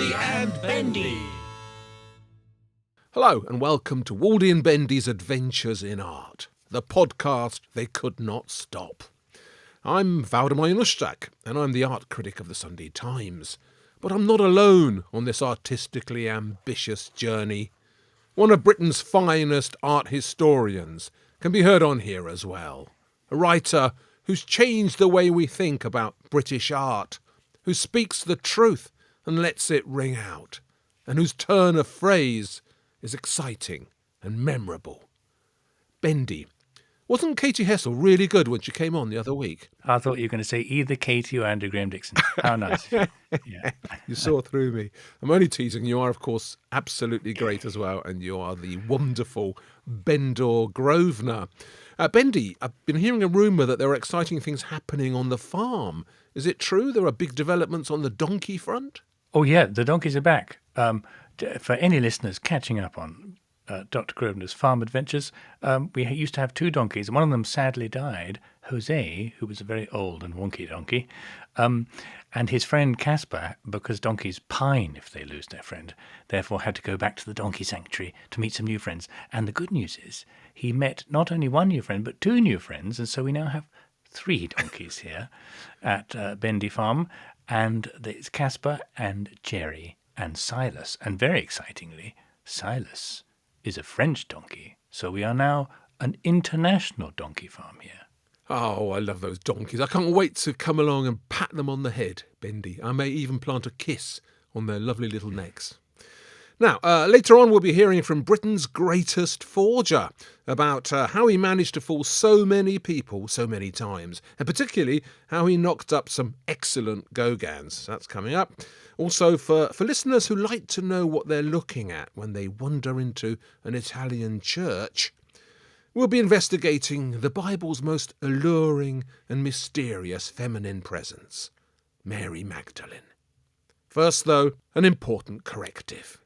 Waldy and Bendy. Hello and welcome to Waldy and Bendy's Adventures in Art, the podcast they could not stop. I'm Waldemar Janustak and I'm the art critic of the Sunday Times. But I'm not alone on this artistically ambitious journey. One of Britain's finest art historians can be heard on here as well. A writer who's changed the way we think about British art, who speaks the truth and lets it ring out, and whose turn of phrase is exciting and memorable. Bendy. Wasn't Katie Hessel really good when she came on the other week? I thought you were going to say either Katie or Andrew Graham Dixon. How nice. Yeah. You saw through me. I'm only teasing. You are, of course, absolutely great as well, and you are the wonderful Bendor Grosvenor. Bendy, I've been hearing a rumour that there are exciting things happening on the farm. Is it true there are big developments on the donkey front? Oh, yeah, the donkeys are back. For any listeners catching up on Dr. Grosvenor's farm adventures, we used to have two donkeys, and one of them sadly died, Jose, who was a very old and wonky donkey, and his friend Caspar, because donkeys pine if they lose their friend, therefore had to go back to the donkey sanctuary to meet some new friends. And the good news is he met not only one new friend, but two new friends, and so we now have 3 donkeys here at Bendy Farm, and it's Caspar and Jerry and Silas. And very excitingly, Silas is a French donkey, so we are now an international donkey farm here. Oh, I love those donkeys. I can't wait to come along and pat them on the head, Bendy. I may even plant a kiss on their lovely little necks. Now, later on we'll be hearing from Britain's greatest forger about how he managed to fool so many people so many times, and particularly how he knocked up some excellent Gauguins. That's coming up. Also, for listeners who like to know what they're looking at when they wander into an Italian church, we'll be investigating the Bible's most alluring and mysterious feminine presence, Mary Magdalene. First, though, an important corrective.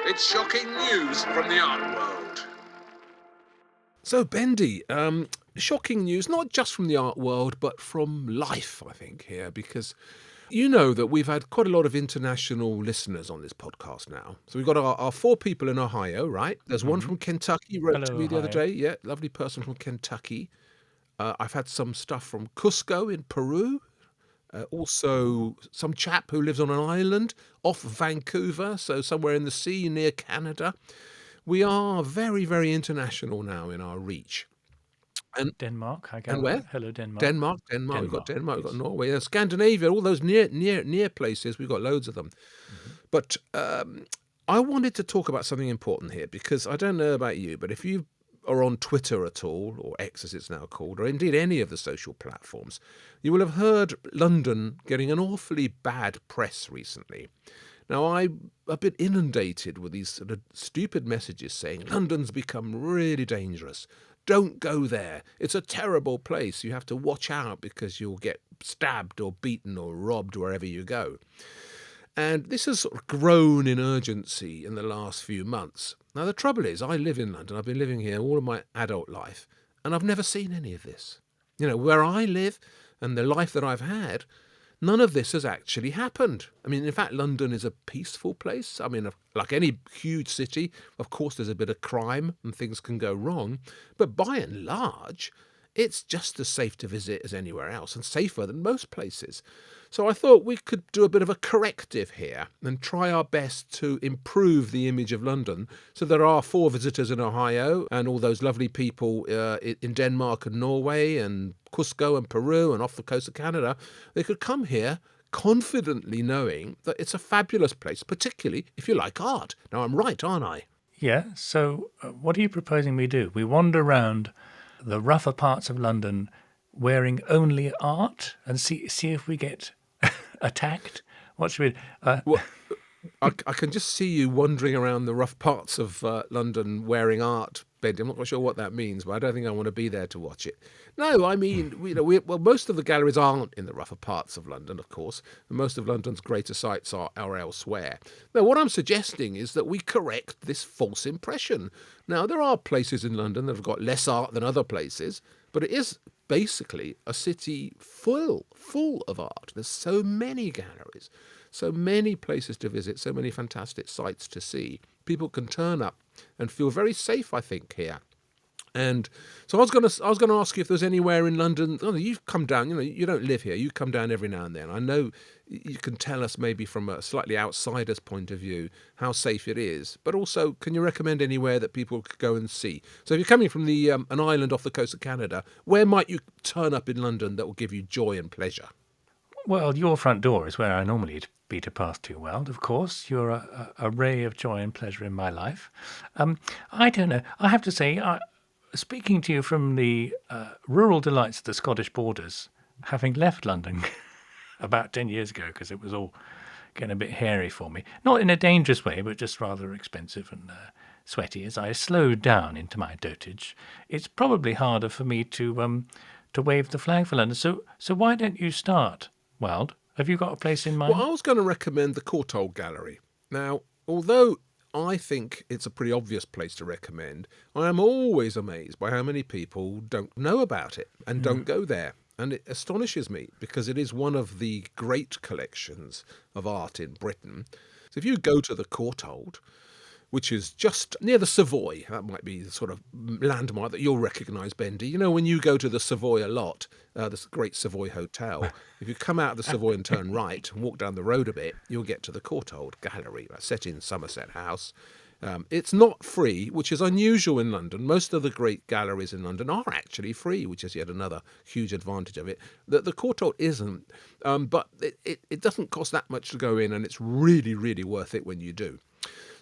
It's shocking news from the art world. So, Bendy, shocking news, not just from the art world, but from life, I think, here, because you know that we've had quite a lot of international listeners on this podcast now. So we've got our 4 people in Ohio, right? There's one from Kentucky, wrote Hello, to me the other Ohio. day. Yeah, lovely person from Kentucky. I've had some stuff from Cusco in Peru. Also, some chap who lives on an island off Vancouver, so somewhere in the sea near Canada. We are very, very international now in our reach. And Denmark, I gather. and where? Hello, Denmark. Denmark. We've got Denmark, we've got yes. Norway, Scandinavia, all those near places. We've got loads of them. But I wanted to talk about something important here because I don't know about you, but if you are on Twitter at all, or X as it's now called, or indeed any of the social platforms, you will have heard London getting an awfully bad press recently. Now, I'm a bit inundated with these sort of stupid messages saying London's become really dangerous. Don't go there. It's a terrible place. You have to watch out because you'll get stabbed or beaten or robbed wherever you go. And this has sort of grown in urgency in the last few months. Now, the trouble is, I live in London. I've been living here all of my adult life, and I've never seen any of this. You know, where I live and the life that I've had, none of this has actually happened. I mean, in fact, London is a peaceful place. I mean, like any huge city, of course, there's a bit of crime and things can go wrong. But by and large, it's just as safe to visit as anywhere else and safer than most places. So I thought we could do a bit of a corrective here and try our best to improve the image of London. So there are 4 visitors in Ohio and all those lovely people in Denmark and Norway and Cusco and Peru and off the coast of Canada. They could come here confidently knowing that it's a fabulous place, particularly if you like art. Now, I'm right, aren't I? Yeah, so what are you proposing we do? We wander around the rougher parts of London wearing only art and see if we get attacked? What should we... Well, I can just see you wandering around the rough parts of London wearing art, Bendy. I'm not quite sure what that means, but I don't think I want to be there to watch it. No, I mean, well, most of the galleries aren't in the rougher parts of London, of course. Most of London's greater sites are elsewhere. Now, what I'm suggesting is that we correct this false impression. Now, there are places in London that have got less art than other places, But it is basically a city full of art. There's so many galleries, so many places to visit, so many fantastic sights to see. People can turn up and feel very safe, I think, here. And so I was going to ask you if there's anywhere in London. Oh, you've come down. You don't live here. You come down every now and then. I know you can tell us maybe from a slightly outsider's point of view how safe it is. But also, can you recommend anywhere that people could go and see? So if you're coming from the an island off the coast of Canada, where might you turn up in London that will give you joy and pleasure? Well, your front door is where I normally be to pass to, Weld. Of course, you're a ray of joy and pleasure in my life. I don't know. I have to say, speaking to you from the rural delights of the Scottish borders, having left London about 10 years ago because it was all getting a bit hairy for me, not in a dangerous way, but just rather expensive and sweaty. As I slowed down into my dotage, it's probably harder for me to wave the flag for London. So why don't you start, Weld? Have you got a place in mind? Well, I was going to recommend the Courtauld Gallery. Now, although I think it's a pretty obvious place to recommend, I am always amazed by how many people don't know about it and don't go there. And it astonishes me because it is one of the great collections of art in Britain. So if you go to the Courtauld, which is just near the Savoy. That might be the sort of landmark that you'll recognise, Bendy. You know, when you go to the Savoy a lot, this great Savoy Hotel, if you come out of the Savoy and turn right and walk down the road a bit, you'll get to the Courtauld Gallery, set in Somerset House. It's not free, which is unusual in London. Most of the great galleries in London are actually free, which is yet another huge advantage of it. The Courtauld isn't, but it doesn't cost that much to go in, and it's really, really worth it when you do.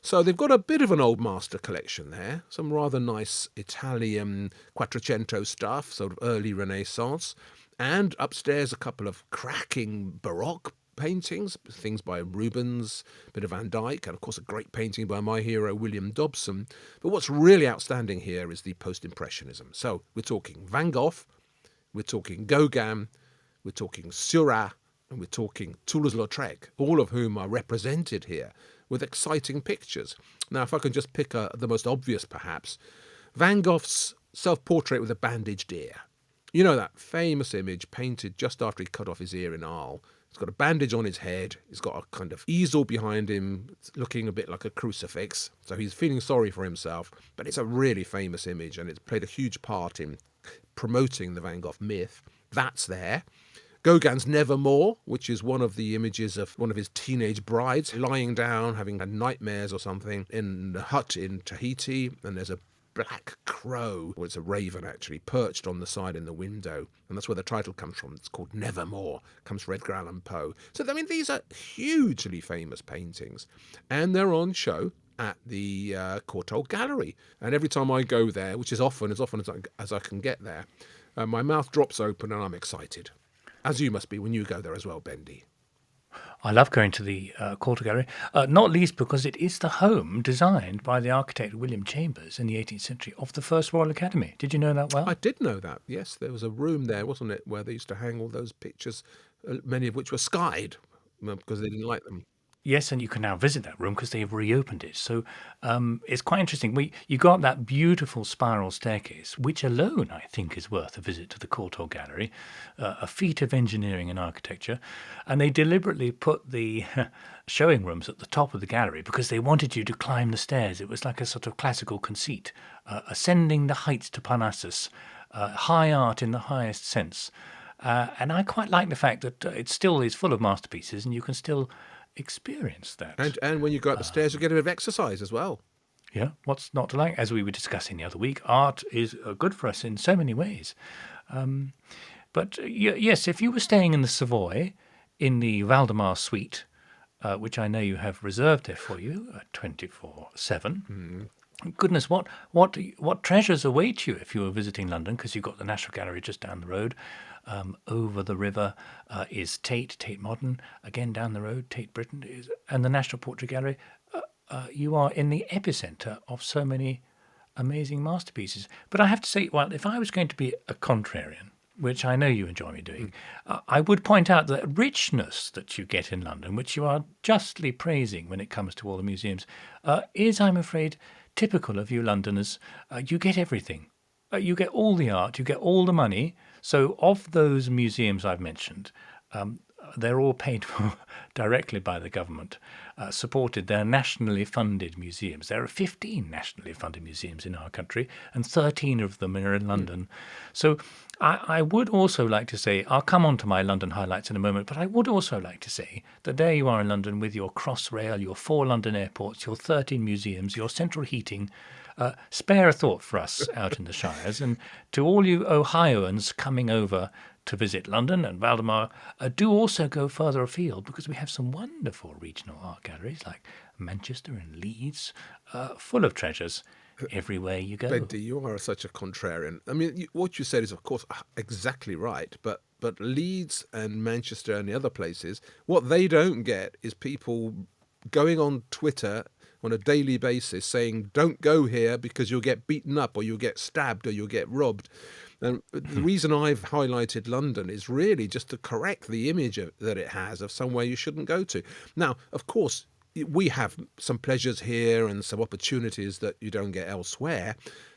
So they've got a bit of an old master collection there, some rather nice Italian Quattrocento stuff, sort of early Renaissance, and upstairs a couple of cracking Baroque paintings, things by Rubens, a bit of Van Dyck, and of course a great painting by my hero William Dobson. But what's really outstanding here is the post-impressionism. So we're talking Van Gogh, we're talking Gauguin, we're talking Seurat, and we're talking Toulouse-Lautrec, all of whom are represented here with exciting pictures. Now, if I can just pick the most obvious, perhaps, Van Gogh's self-portrait with a bandaged ear. You know, that famous image painted just after he cut off his ear in Arles. He's got a bandage on his head. He's got a kind of easel behind him, looking a bit like a crucifix. So he's feeling sorry for himself. But it's a really famous image, and it's played a huge part in promoting the Van Gogh myth. That's there. Gauguin's Nevermore, which is one of the images of one of his teenage brides lying down, having had nightmares or something, in a hut in Tahiti, and there's a black crow, or it's a raven actually, perched on the side in the window, and that's where the title comes from. It's called Nevermore, comes from Edgar Allan Poe. So, I mean, these are hugely famous paintings, and they're on show at the Courtauld Gallery. And every time I go there, which is often as I can get there, my mouth drops open and I'm excited. As you must be when you go there as well, Bendy. I love going to the Courtauld Gallery, not least because it is the home designed by the architect William Chambers in the 18th century of the First Royal Academy. Did you know that well? I did know that, yes. There was a room there, wasn't it, where they used to hang all those pictures, many of which were skied because they didn't like them. Yes, and you can now visit that room because they've reopened it. So it's quite interesting. You got that beautiful spiral staircase, which alone I think is worth a visit to the Courtauld Gallery, a feat of engineering and architecture. And they deliberately put the showing rooms at the top of the gallery because they wanted you to climb the stairs. It was like a sort of classical conceit, ascending the heights to Parnassus, high art in the highest sense. And I quite like the fact that it still is full of masterpieces and you can still experience that. And when you go up the stairs, you get a bit of exercise as well. Yeah, what's not to like? As we were discussing the other week, art is good for us in so many ways. But yes, if you were staying in the Savoy, in the Valdemar suite, which I know you have reserved there for you 24/7, goodness, what treasures await you if you were visiting London, because you've got the National Gallery just down the road. Over the river is Tate Modern, again down the road, Tate Britain, and the National Portrait Gallery. You are in the epicentre of so many amazing masterpieces. But I have to say, well, if I was going to be a contrarian, which I know you enjoy me doing, I would point out the richness that you get in London, which you are justly praising when it comes to all the museums, is, I'm afraid, typical of you Londoners. You get everything. You get all the art, you get all the money. So of those museums I've mentioned, they're all paid for directly by the government, supported. They're nationally funded museums. There are 15 nationally funded museums in our country, and 13 of them are in London. So I would also like to say, I'll come on to my London highlights in a moment, but I would also like to say that there you are in London with your Crossrail, your 4 London airports, your 13 museums, your central heating. Spare a thought for us out in the Shires. And to all you Ohioans coming over to visit London and Valdemar, do also go further afield, because we have some wonderful regional art galleries like Manchester and Leeds, full of treasures everywhere you go. Bendy, you are such a contrarian. I mean, what you said is, of course, exactly right. But Leeds and Manchester and the other places, what they don't get is people going on Twitter on a daily basis saying, don't go here because you'll get beaten up or you'll get stabbed or you'll get robbed. And the reason I've highlighted London is really just to correct the image that it has of somewhere you shouldn't go to. Now, of course, we have some pleasures here and some opportunities that you don't get elsewhere.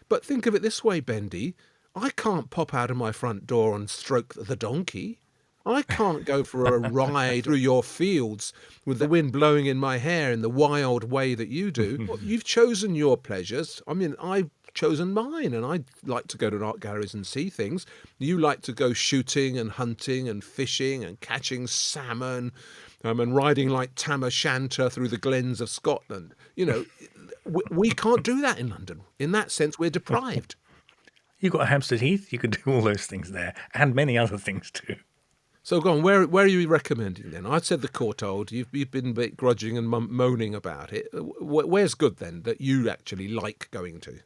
But think of it this way, Bendy. I can't pop out of my front door and stroke the donkey. I can't go for a ride through your fields with the wind blowing in my hair in the wild way that you do. Well, you've chosen your pleasures. I mean, I've chosen mine, and I like to go to art galleries and see things. You like to go shooting and hunting and fishing and catching salmon, and riding like Tam O'Shanter through the glens of Scotland. You know, we can't do that in London. In that sense, we're deprived. You've got Hampstead Heath. You can do all those things there, and many other things too. So go on, where are you recommending then? I said the Courtauld, you've been a bit grudging and moaning about it. Where's good then that you actually like going to?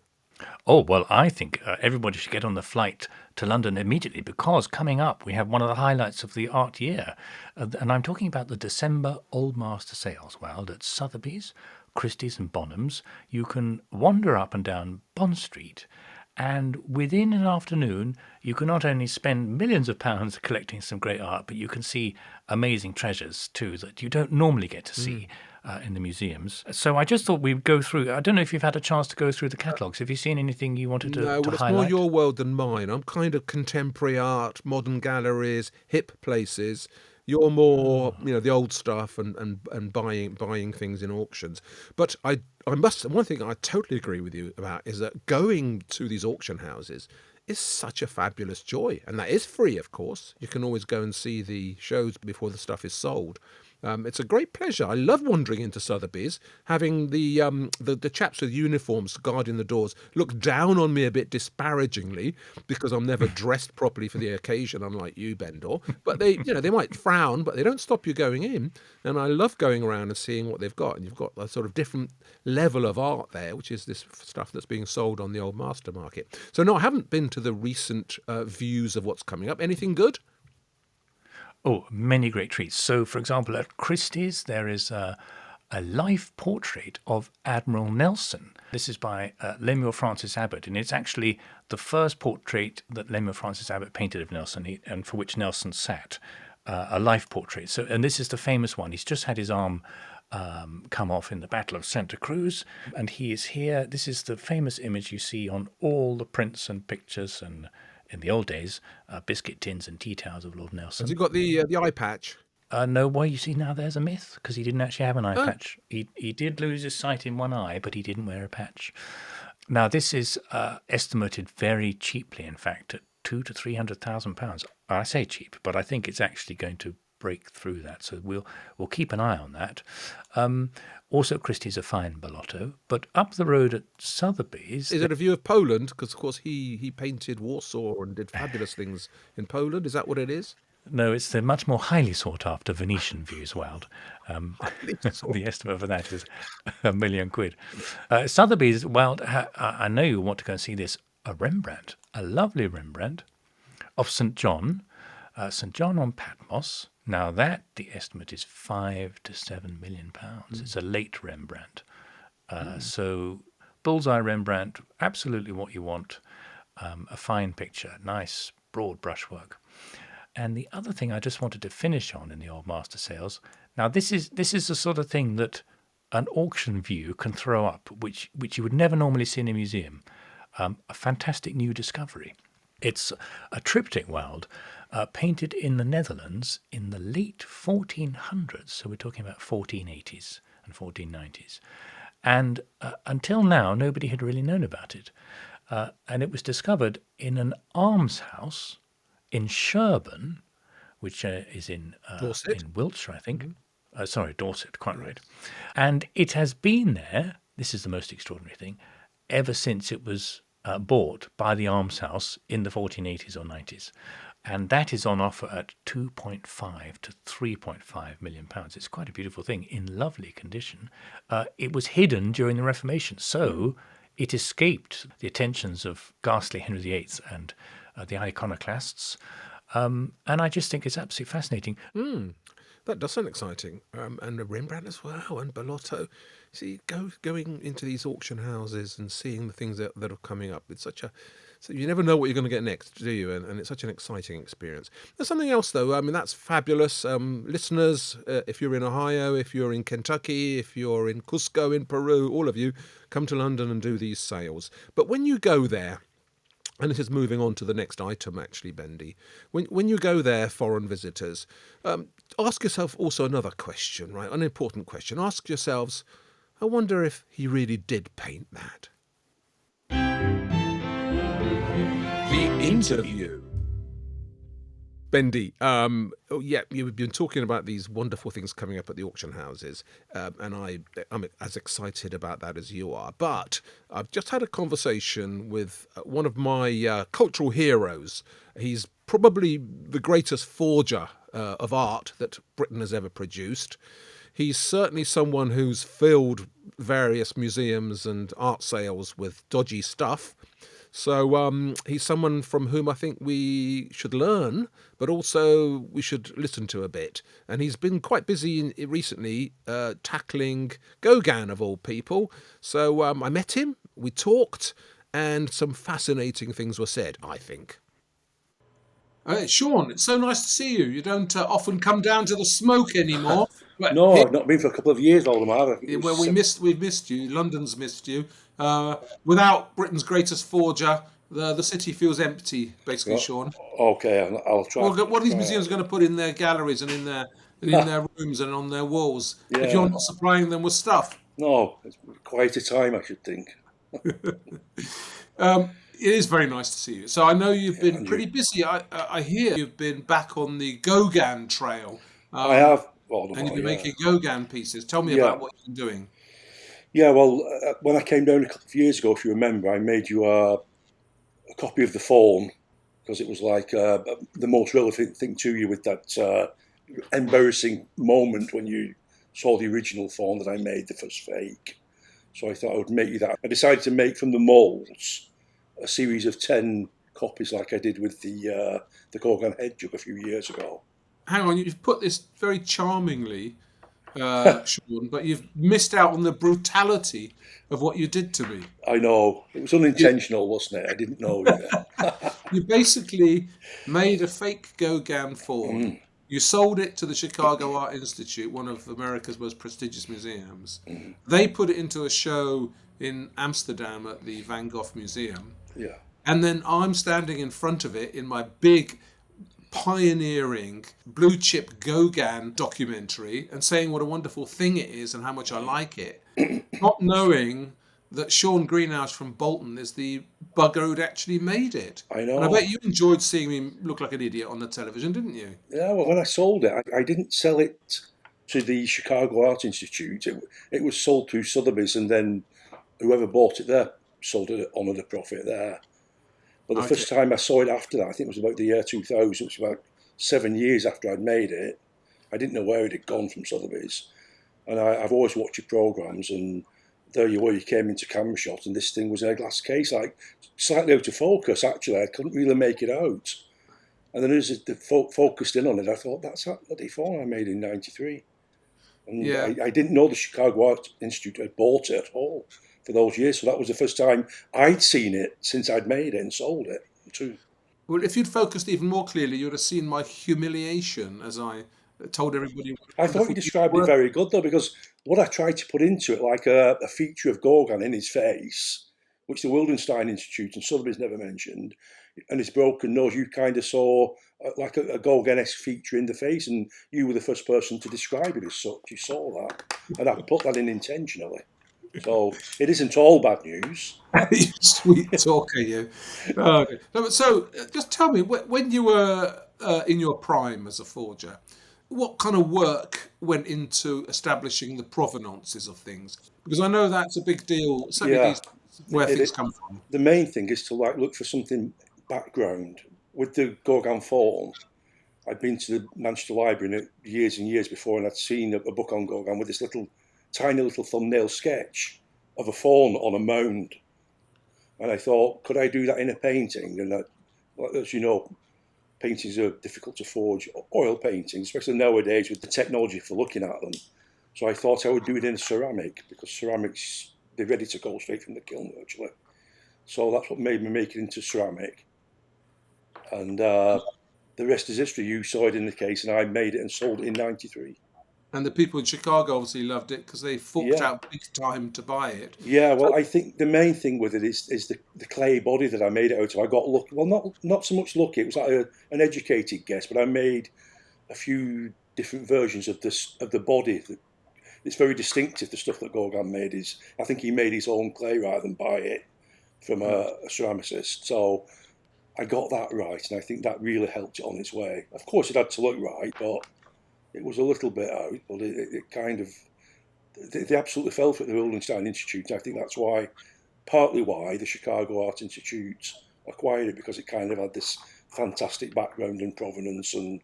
Oh, well, I think everybody should get on the flight to London immediately, because coming up we have one of the highlights of the art year. And I'm talking about the December Old Master Sales, Wild, at Sotheby's, Christie's and Bonham's. You can wander up and down Bond Street, and within an afternoon, you can not only spend millions of pounds collecting some great art, but you can see amazing treasures too that you don't normally get to see in the museums. So I just thought we'd go through. I don't know if you've had a chance to go through the catalogues. Have you seen anything you wanted to No, well, it's more highlight? your world than mine. I'm kind of contemporary art, modern galleries, hip places. You're more, the old stuff and buying things in auctions. But one thing I totally agree with you about is that going to these auction houses is such a fabulous joy. And that is free, of course. You can always go and see the shows before the stuff is sold. It's a great pleasure. I love wandering into Sotheby's, having the chaps with uniforms guarding the doors look down on me a bit disparagingly because I'm never dressed properly for the occasion, unlike you, Bendor. But they might frown, but they don't stop you going in. And I love going around and seeing what they've got. And you've got a sort of different level of art there, which is this stuff that's being sold on the old master market. So no, I haven't been to the recent views of what's coming up. Anything good? Oh, many great treats. So, for example, at Christie's, there is a life portrait of Admiral Nelson. This is by Lemuel Francis Abbott, and it's actually the first portrait that Lemuel Francis Abbott painted of Nelson, and for which Nelson sat, a life portrait. So, and this is the famous one. He's just had his arm come off in the Battle of Santa Cruz, and he is here. This is the famous image you see on all the prints and pictures and, in the old days, biscuit tins and tea towels of Lord Nelson. Has he got the eye patch? No, well, you see, now there's a myth, because he didn't actually have an eye patch. He did lose his sight in one eye, but he didn't wear a patch. Now, this is estimated very cheaply, in fact, at £200,000 to £300,000. I say cheap, but I think it's actually going to break through that, so we'll keep an eye on that. Also, Christie's a fine Bellotto, but up the road at Sotheby's... Is it a view of Poland? Because, of course, he painted Warsaw and did fabulous things in Poland. Is that what it is? No, it's the much more highly sought-after Venetian views, Wild. The estimate for that is £1 million. Sotheby's, Wild, I know you want to go and see this, a Rembrandt, a lovely Rembrandt of St. John on Patmos. Now that, the estimate is £5 to £7 million. It's a late Rembrandt. So bullseye Rembrandt, absolutely what you want. A fine picture, nice broad brushwork. And the other thing I just wanted to finish on in the Old Master Sales. Now this is the sort of thing that an auction view can throw up, which you would never normally see in a museum. a fantastic new discovery. It's a triptych, Wild, painted in the Netherlands in the late 1400s, so we're talking about 1480s and 1490s. And until now, nobody had really known about it. And it was discovered in an almshouse in Sherborne, which is in Dorset. Wiltshire, I think. Sorry, Dorset, quite right. And it has been there, this is the most extraordinary thing, ever since it was bought by the almshouse in the 1480s or 90s. And that is on offer at 2.5 to 3.5 million pounds. It's quite a beautiful thing in lovely condition. It was hidden during the Reformation, so it escaped the attentions of ghastly Henry VIII and the iconoclasts. And I just think it's absolutely fascinating. That does sound exciting. And Rembrandt as well, and Bellotto. See, going into these auction houses and seeing the things that are coming up. It's so you never know what you're going to get next, do you? And it's such an exciting experience. There's something else, though. I mean, that's fabulous. Listeners, if you're in Ohio, if you're in Kentucky, if you're in Cusco, in Peru, all of you, come to London and do these sales. But when you go there, and this is moving on to the next item, actually, Bendy. When you go there, foreign visitors, ask yourself also another question, right? An important question. Ask yourselves, I wonder if he really did paint that. The interview. Bendy, you've been talking about these wonderful things coming up at the auction houses, and I'm as excited about that as you are. But I've just had a conversation with one of my cultural heroes. He's probably the greatest forger of art that Britain has ever produced. He's certainly someone who's filled various museums and art sales with dodgy stuff. So he's someone from whom I think we should learn, but also we should listen to a bit. And he's been quite busy recently tackling Gauguin, of all people. So I met him, we talked, and some fascinating things were said, I think. Shaun, it's so nice to see you. You don't often come down to the smoke anymore. But No, here, I've not been for a couple of years, Waldemar. well, we've missed you. London's missed you. Without Britain's greatest forger, the city feels empty, basically, Shaun. Okay, I'll try. What are these museums going to put in their galleries and in their rooms and on their walls if you're not supplying them with stuff? No, it's quite a time, I should think. It is very nice to see you. So I know you've been pretty busy. I hear you've been back on the Gauguin trail. I have, Waldemar, And you've been making Gauguin pieces. Tell me about what you've been doing. Yeah, well, when I came down a couple of years ago, if you remember, I made you a copy of the Faun, because it was like the most relevant thing to you with that embarrassing moment when you saw the original Faun that I made, the first fake. So I thought I would make you that. I decided to make from the moulds a series of 10 copies like I did with the Gauguin head jug a few years ago. Hang on, you've put this very charmingly, Shaun, but you've missed out on the brutality of what you did to me. I know. It was unintentional, wasn't it? I didn't know. You basically made a fake Gauguin Faun. You sold it to the Chicago Art Institute, one of America's most prestigious museums. They put it into a show in Amsterdam at the Van Gogh Museum. Yeah. And then I'm standing in front of it in my big, pioneering, blue chip Gauguin documentary and saying what a wonderful thing it is and how much I like it, not knowing that Shaun Greenhalgh from Bolton is the bugger who'd actually made it. I know. And I bet you enjoyed seeing me look like an idiot on the television, didn't you? Yeah, well, when I sold it, I didn't sell it to the Chicago Art Institute. It was sold to Sotheby's, and then whoever bought it there sold it on a profit there. But the first time I saw it after that, I think it was about the year 2000, it was about 7 years after I'd made it. I didn't know where it had gone from Sotheby's. And I've always watched your programmes, and there you were, you came into camera shot, and this thing was in a glass case, like slightly out of focus, actually. I couldn't really make it out. And then as it focused in on it, I thought, that's that bloody phone I made in 93. And I didn't know the Chicago Art Institute had bought it at all for those years. So that was the first time I'd seen it since I'd made it and sold it too. Well, if you'd focused even more clearly, you would have seen my humiliation as I told everybody. I thought you described it very good, though, because what I tried to put into it, like a feature of Gauguin in his face, which the Wildenstein Institute and Sotheby's never mentioned, and his broken nose, you kind of saw like a Gauguin-esque feature in the face, and you were the first person to describe it as such. You saw that, and I put that in intentionally. So it isn't all bad news. You sweet talker, you. Okay. So, just tell me, when you were in your prime as a forger, what kind of work went into establishing the provenances of things? Because I know that's a big deal. Certainly, Yeah, where it, things it, come from. the main thing is to like look for something background with the Gauguin fawn. I'd been to the Manchester Library years and years before, and I'd seen a book on Gauguin with this tiny little thumbnail sketch of a fawn on a mound. And I thought, could I do that in a painting? And as you know, paintings are difficult to forge, oil paintings, especially nowadays with the technology for looking at them. So I thought I would do it in a ceramic, because ceramics, they're ready to go straight from the kiln virtually. So that's what made me make it into ceramic. And the rest is history. You saw it in the case, and I made it and sold it in '93. And the people in Chicago obviously loved it because they forked Yeah. out big time to buy it. Yeah, well, I think the main thing with it is the clay body that I made it out of. I got lucky. Well, not so much lucky. It was like an educated guess, but I made a few different versions of the body. It's very distinctive. The stuff that Gauguin made is. I think he made his own clay rather than buy it from a ceramicist. So I got that right, and I think that really helped it on its way. Of course, it had to look right, but it was a little bit out. But it kind of they absolutely fell for it, the Wildenstein Institute. I think that's partly why the Chicago Art Institute acquired it, because it kind of had this fantastic background and provenance, and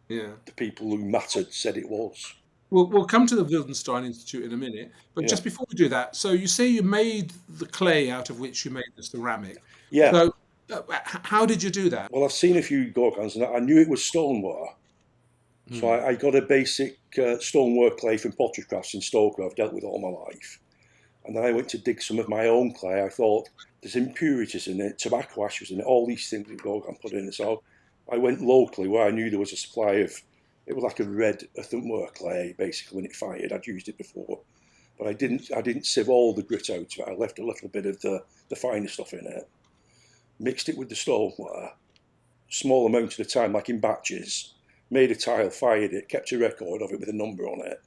Yeah. the people who mattered said it was. We'll come to the Wildenstein Institute in a minute, but Yeah, just before we do that, so you say you made the clay out of which you made the ceramic. yeah. So, how did you do that? Well, I've seen a few Gorgons, and I knew it was stoneware. So Hmm. I got a basic stoneware clay from Pottery Crafts in Stoker I've dealt with all my life. And then I went to dig some of my own clay. I thought, there's impurities in it, tobacco ash was in it, all these things that Gorgon put in it. So I went locally where I knew there was a supply of, it was like a red earthenware clay, basically, when it fired. I'd used it before. But I didn't sieve all the grit out of it. I left a little bit of the finer stuff in it. Mixed it with the stoneware, small amount at a time, like in batches. Made a tile, fired it, kept a record of it with a number on it.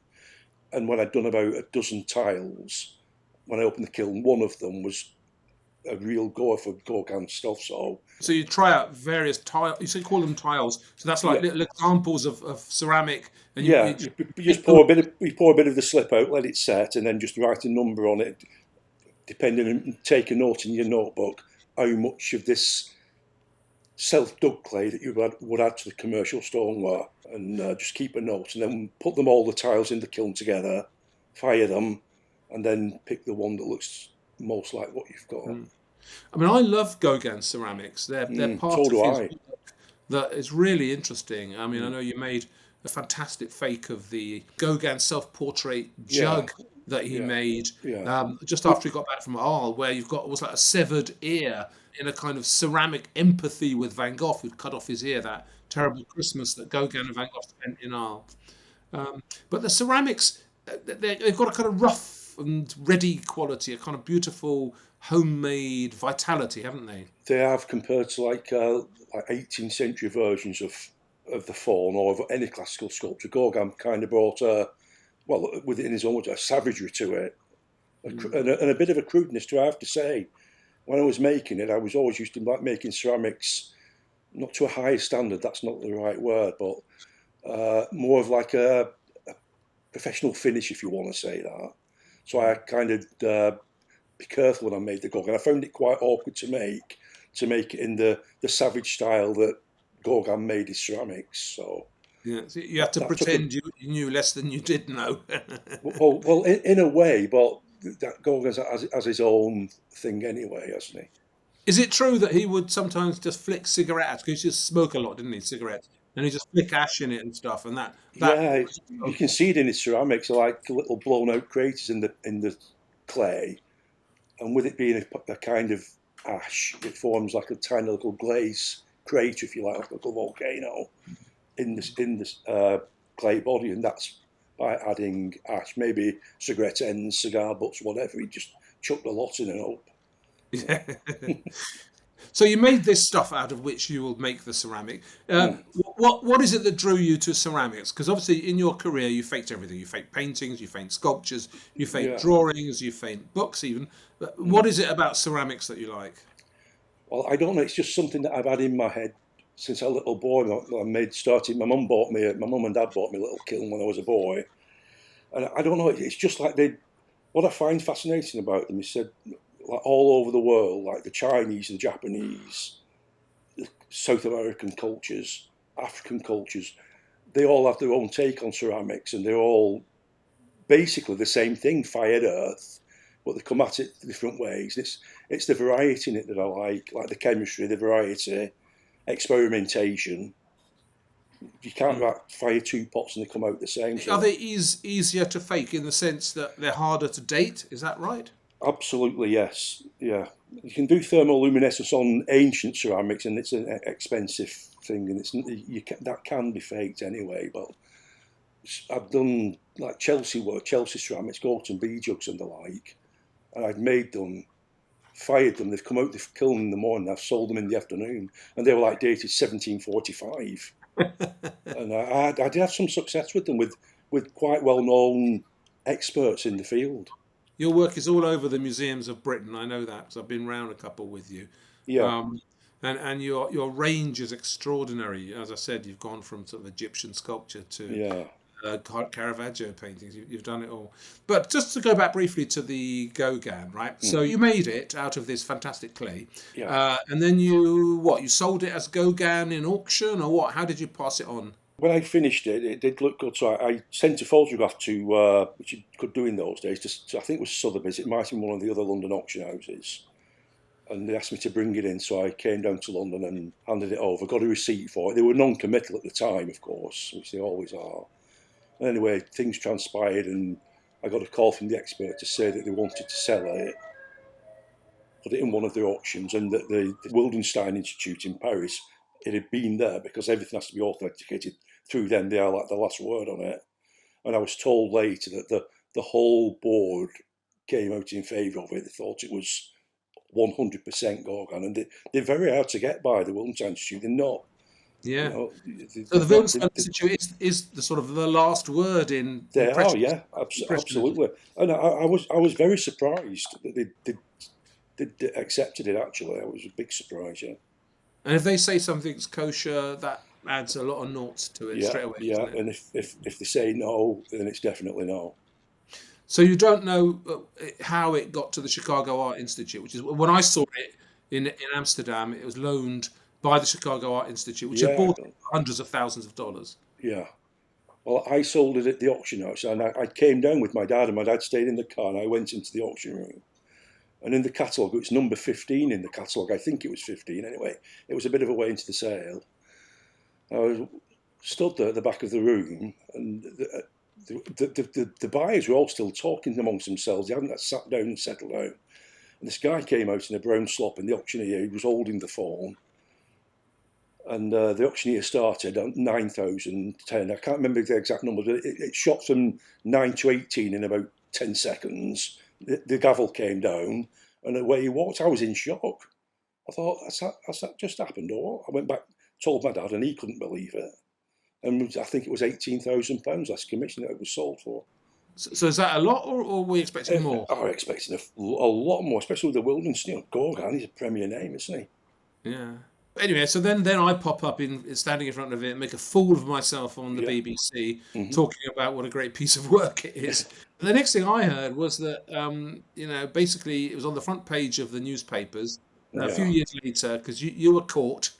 And when I'd done about a dozen tiles, when I opened the kiln, one of them was a real goer for Gauguin stuff. So So you try out various tiles. You call them tiles. So that's like yeah, little examples of ceramic, and yeah, you just pour a bit of the slip out, let it set, and then just write a number on it, depending, and take a note in your notebook how much of this self-dug clay that you would add to the commercial stoneware, and just keep a note, and then put them all the tiles in the kiln together, fire them, and then pick the one that looks most like what you've got. I mean, I love Gauguin ceramics. They're part So of do his I. work that is really interesting. I mean, I Mm. know you made a fantastic fake of the Gauguin self-portrait Yeah, jug that he yeah, made yeah. just after he got back from Arles, where you've got almost like a severed ear in a kind of ceramic empathy with Van Gogh, who'd cut off his ear that terrible Christmas that Gauguin and Van Gogh spent in Arles. But the ceramics, they've got a kind of rough and ready quality, a kind of beautiful homemade vitality, haven't they? They have, compared to like 18th century versions of the faun or of any classical sculpture. Gauguin kind of brought within his own words, a savagery to it, and a bit of a crudeness to it, I have to say. When I was making it, I was always used to like making ceramics not to a high standard. That's not the right word, but more of like a professional finish, if you want to say that. So I kind of be careful when I made the Gauguin. I found it quite awkward to make it in the savage style that Gauguin made his ceramics. So Yeah, so you have to that took a pretend you knew less than you did know. well in a way, but that Gauguin has his own thing anyway, hasn't he? Is it true that he would sometimes just flick cigarettes? Because he used to smoke a lot, didn't he? Cigarettes, and he just flick ash in it and stuff, and that. Yeah, you can see it in his ceramics, like little blown out craters in the clay, and with it being a kind of ash, it forms like a tiny little glaze crater, if you like a little volcano in this clay body, and that's by adding ash, maybe cigarette ends, cigar butts, whatever. He just chucked a lot in and up. Yeah. So you made this stuff out of which you will make the ceramic. What is it that drew you to ceramics? Because obviously in your career you faked everything. You faked paintings, you faked sculptures, you faked Yeah. drawings, you faked books even. What is it about ceramics that you like? Well, I don't know. It's just something that I've had in my head since a little boy. My mum and dad bought me a little kiln when I was a boy, and I don't know. It's just like they. What I find fascinating about them is that like all over the world, like the Chinese, the Japanese, the South American cultures, African cultures, they all have their own take on ceramics, and they're all basically the same thing, fired earth, but they come at it different ways. It's the variety in it that I like the chemistry, the variety, experimentation. You can't fire two pots and they come out the same. Are So they easier to fake in the sense that they're harder to date? Is that right? absolutely yes, yeah. You can do thermoluminescence on ancient ceramics, and it's an expensive thing, and that can be faked anyway. But I've done like Chelsea work, Chelsea ceramics, Gorton bee jugs and the like, and I've made them, fired them. They've come out the kiln in the morning. I've sold them in the afternoon, and they were like dated 1745. And I did have some success with them with quite well known experts in the field. Your work is all over the museums of Britain. I know that because I've been round a couple with you. Yeah, Um, and your range is extraordinary. As I said, you've gone from sort of Egyptian sculpture to yeah, Caravaggio paintings. You've done it all. But just to go back briefly to the Gauguin, right? So mm, you made it out of this fantastic clay, yeah. and then you sold it as Gauguin in auction, or what? How did you pass it on? When I finished it, it did look good. So I sent a photograph to, which you could do in those days. I think it was Sotheby's. It might have been one of the other London auction houses. And they asked me to bring it in, so I came down to London and handed it over. Got a receipt for it. They were non-committal at the time, of course, which they always are. And anyway, things transpired, and I got a call from the expert to say that they wanted to sell it, put it in one of their auctions, and that the Wildenstein Institute in Paris, it had been there because everything has to be authenticated through them. They are like the last word on it. And I was told later that the whole board came out in favour of it. They thought it was 100% Gorgon, and they're very hard to get by, the Wildenstein Institute. They're not, you Yeah. know, So the they've not. Wildenstein Institute is the sort of the last word in They are, impressionism. yeah, absolutely. And I was very surprised that they accepted it. Actually, it was a big surprise. Yeah, And if they say something's kosher, that adds a lot of noughts to it yeah, straight away, yeah. doesn't it? And if they say no, then it's definitely no. So you don't know how it got to the Chicago Art Institute, which is when I saw it in Amsterdam. It was loaned by the Chicago Art Institute, which had Yeah, bought it for hundreds of thousands of dollars. yeah. Well, I sold it at the auction house, and I came down with my dad, and my dad stayed in the car, and I went into the auction room. And in the catalogue, it's number 15 in the catalogue. I think it was 15 anyway. It was a bit of a way into the sale. I was stood there at the back of the room, and the buyers were all still talking amongst themselves. They hadn't sat down and settled down. And this guy came out in a brown slop, and the auctioneer, he was holding the phone. And the auctioneer started at 9,010. I can't remember the exact number, but it shot from 9 to 18 in about 10 seconds. The gavel came down, and away he walked. I was in shock. I thought, has that just happened? Or what? I went back, told my dad, and he couldn't believe it. And I think it was £18,000 less commission that it was sold for. So is that a lot, or were we expecting more? I was expecting a lot more, especially with the Wilderness. Gorgon, he's a premier name, isn't he? Yeah. Anyway, so then I pop up in standing in front of it and make a fool of myself on the Yeah. BBC, Mm-hmm. talking about what a great piece of work it is. And the next thing I heard was that basically it was on the front page of the newspapers a few Yeah. years later because you were caught.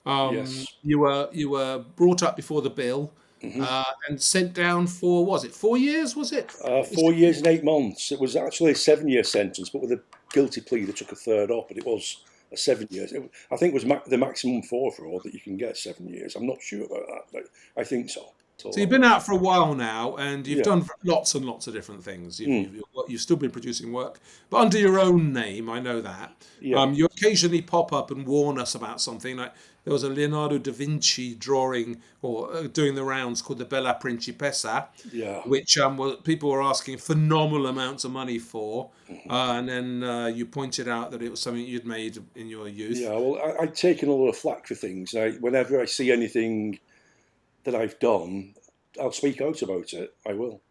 Yes. You were brought up before the bill Mm-hmm. and sent down for, was it 4 years? Was it? 4 years and 8 months. It was actually a 7-year sentence, but with a guilty plea, they took a third off. But it was a 7 years. I think it was the maximum for fraud that you can get 7 years. I'm not sure about that, but I think so. So you've been out for a while now, and you've Yeah. done lots and lots of different things. You've still been producing work, but under your own name. I know that. Yeah. You occasionally pop up and warn us about something. Like there was a Leonardo da Vinci drawing or doing the rounds called the Bella Principessa, Yeah. which people were asking phenomenal amounts of money for, and then you pointed out that it was something you'd made in your youth. Yeah, well, I've taken a lot of flack for things. Whenever I see anything that I've done, I'll speak out about it. I will.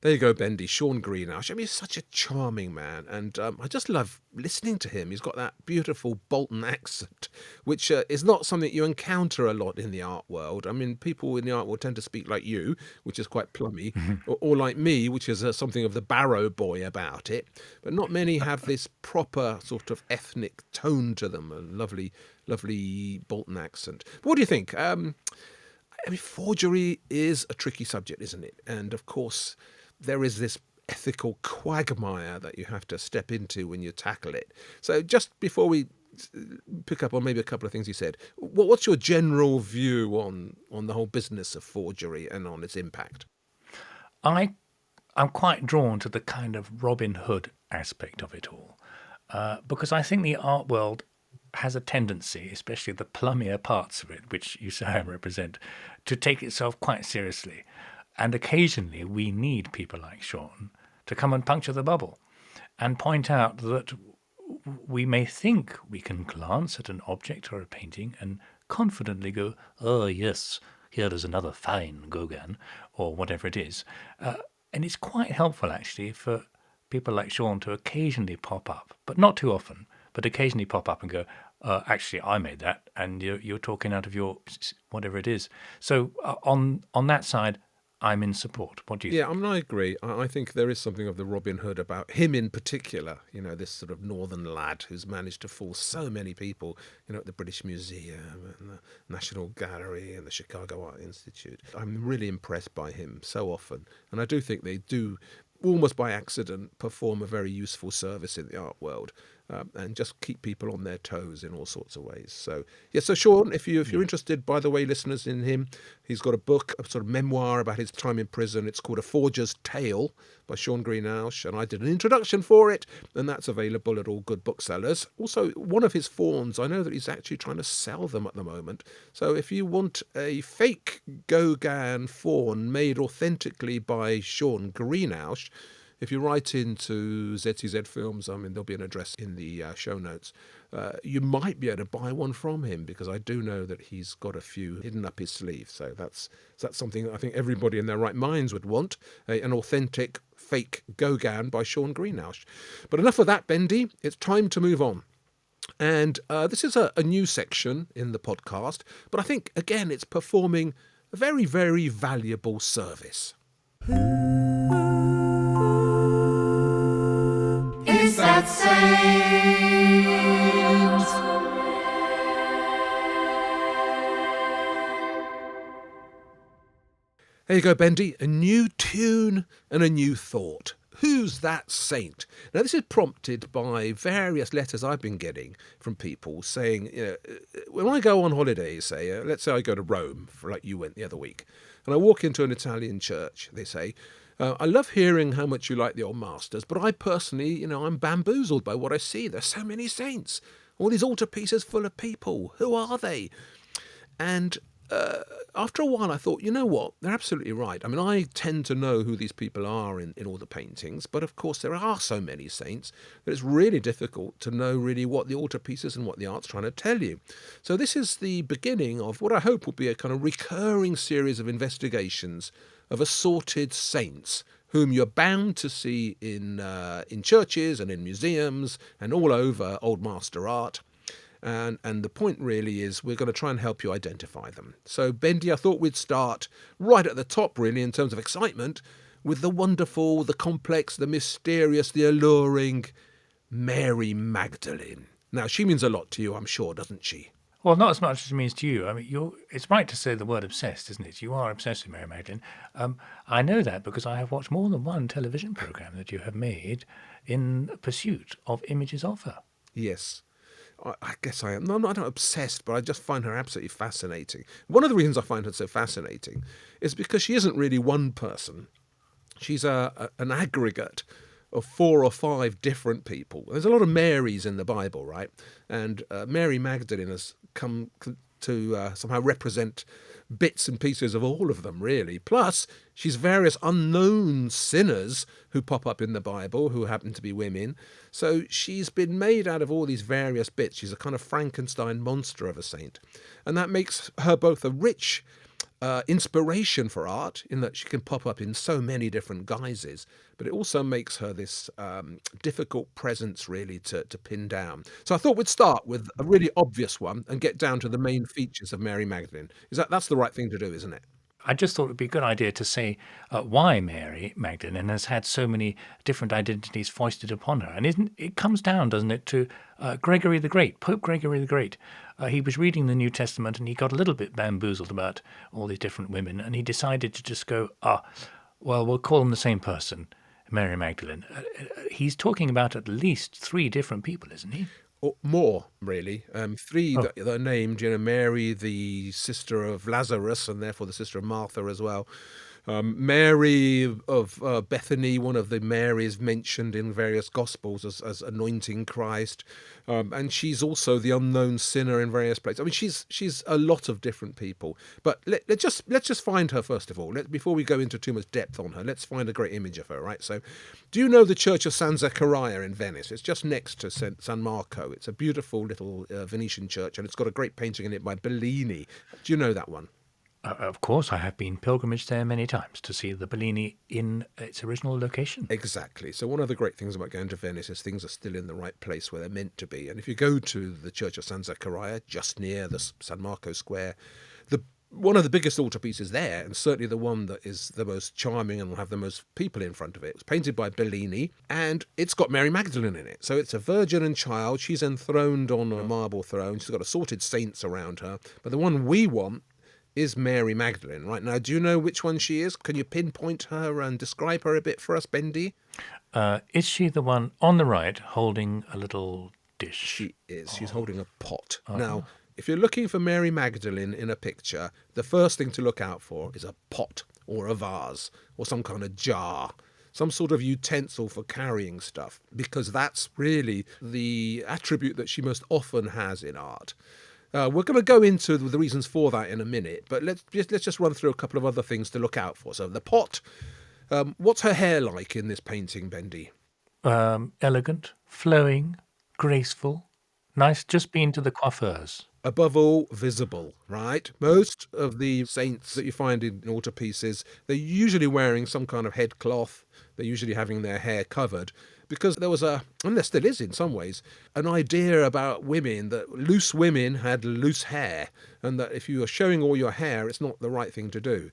There you go, Bendy. Shaun Greenhalgh. I mean, he's such a charming man, and I just love listening to him. He's got that beautiful Bolton accent, which is not something you encounter a lot in the art world. I mean, people in the art world tend to speak like you, which is quite plummy, or like me, which is something of the Barrow boy about it. But not many have this proper sort of ethnic tone to them. A lovely, lovely Bolton accent. But what do you think? I mean, forgery is a tricky subject, isn't it? And of course, there is this ethical quagmire that you have to step into when you tackle it. So just before we pick up on maybe a couple of things you said, what's your general view on the whole business of forgery and on its impact? I'm quite drawn to the kind of Robin Hood aspect of it all, because I think the art world has a tendency, especially the plummier parts of it, which you say I represent, to take itself quite seriously. And occasionally we need people like Shaun to come and puncture the bubble and point out that we may think we can glance at an object or a painting and confidently go, oh yes, here is another fine Gauguin, or whatever it is. And it's quite helpful actually for people like Shaun to occasionally pop up, but not too often, but occasionally pop up and go, actually I made that, and you're talking out of your whatever it is. So on that side, I'm in support. What do you think? Yeah, I mean, I agree. I think there is something of the Robin Hood about him in particular, this sort of northern lad who's managed to fool so many people, at the British Museum and the National Gallery and the Chicago Art Institute. I'm really impressed by him so often. And I do think they do, almost by accident, perform a very useful service in the art world. And just keep people on their toes in all sorts of ways. So, yeah, so Shaun, if you're interested, by the way, listeners, in him, he's got a book, a sort of memoir about his time in prison. It's called A Forger's Tale by Shaun Greenhalgh, and I did an introduction for it, and that's available at all good booksellers. Also, one of his fawns, I know that he's actually trying to sell them at the moment. So if you want a fake Gauguin faun made authentically by Shaun Greenhalgh, if you write into ZTZ Films, there'll be an address in the show notes. You might be able to buy one from him, because I do know that he's got a few hidden up his sleeve. So that's something that I think everybody in their right minds would want, an authentic fake Gauguin by Shaun Greenhalgh. But enough of that, Bendy. It's time to move on. And this is a new section in the podcast, but I think, again, it's performing a very, very valuable service. Is that saint? There you go, Bendy. A new tune and a new thought. Who's that saint? Now, this is prompted by various letters I've been getting from people saying, when I go on holiday, say, let's say I go to Rome, like you went the other week, and I walk into an Italian church, they say, I love hearing how much you like the old masters, but I personally, I'm bamboozled by what I see. There's so many saints, all these altarpieces full of people. Who are they? And after a while, I thought, you know what? They're absolutely right. I mean, I tend to know who these people are in all the paintings, but of course there are so many saints that it's really difficult to know really what the altarpieces and what the art's trying to tell you. So this is the beginning of what I hope will be a kind of recurring series of investigations of assorted saints whom you're bound to see in churches and in museums and all over old master art. And the point really is we're going to try and help you identify them. So, Bendy, I thought we'd start right at the top, really, in terms of excitement, with the wonderful, the complex, the mysterious, the alluring Mary Magdalene. Now, she means a lot to you, I'm sure, doesn't she? Well, not as much as it means to you. I mean, it's right to say the word obsessed, isn't it? You are obsessed with Mary Magdalene. I know that because I have watched more than one television programme that you have made in pursuit of images of her. Yes. I guess I am. No, I'm not obsessed, but I just find her absolutely fascinating. One of the reasons I find her so fascinating is because she isn't really one person. She's an aggregate of 4 or 5 different people. There's a lot of Marys in the Bible, right? And Mary Magdalene has come to somehow represent bits and pieces of all of them, really. Plus, she's various unknown sinners who pop up in the Bible who happen to be women. So she's been made out of all these various bits. She's a kind of Frankenstein monster of a saint. And that makes her both a rich inspiration for art, in that she can pop up in so many different guises, but it also makes her this difficult presence, really, to pin down. So I thought we'd start with a really obvious one and get down to the main features of Mary Magdalene. That's the right thing to do, isn't it? I just thought it would be a good idea to say why Mary Magdalene has had so many different identities foisted upon her. And it comes down, doesn't it, to Gregory the Great, Pope Gregory the Great. He was reading the New Testament and he got a little bit bamboozled about all these different women, and he decided to just go, well, we'll call them the same person, Mary Magdalene. He's talking about at least 3 different people, isn't he? Or more, really. 3 that are named, Mary, the sister of Lazarus, and therefore the sister of Martha as well. Mary of Bethany, one of the Marys mentioned in various Gospels as anointing Christ. And she's also the unknown sinner in various places. I mean, she's a lot of different people. But let's just find her, first of all. Before we go into too much depth on her, let's find a great image of her, right? So, do you know the Church of San Zaccaria in Venice? It's just next to San Marco. It's a beautiful little Venetian church, and it's got a great painting in it by Bellini. Do you know that one? Of course, I have been pilgrimage there many times to see the Bellini in its original location. Exactly. So one of the great things about going to Venice is things are still in the right place where they're meant to be. And if you go to the Church of San Zaccaria, just near the San Marco Square, one of the biggest altarpieces there, and certainly the one that is the most charming and will have the most people in front of it, was painted by Bellini, and it's got Mary Magdalene in it. So it's a virgin and child. She's enthroned on a marble throne. She's got assorted saints around her. But the one we want is Mary Magdalene. Right now, do you know which one she is? Can you pinpoint her and describe her a bit for us, Bendy? Is she the one on the right holding a little dish? She is. She's holding a pot. Now, if you're looking for Mary Magdalene in a picture, the first thing to look out for is a pot or a vase or some kind of jar, some sort of utensil for carrying stuff, because that's really the attribute that she most often has in art. We're going to go into the reasons for that in a minute, but let's just run through a couple of other things to look out for. So the pot, what's her hair like in this painting, Bendy? Elegant, flowing, graceful, nice, just been to the coiffeurs. Above all, visible, right? Most of the saints that you find in altarpieces, they're usually wearing some kind of head cloth. They're usually having their hair covered, because there was and there still is in some ways, an idea about women that loose women had loose hair, and that if you are showing all your hair, it's not the right thing to do.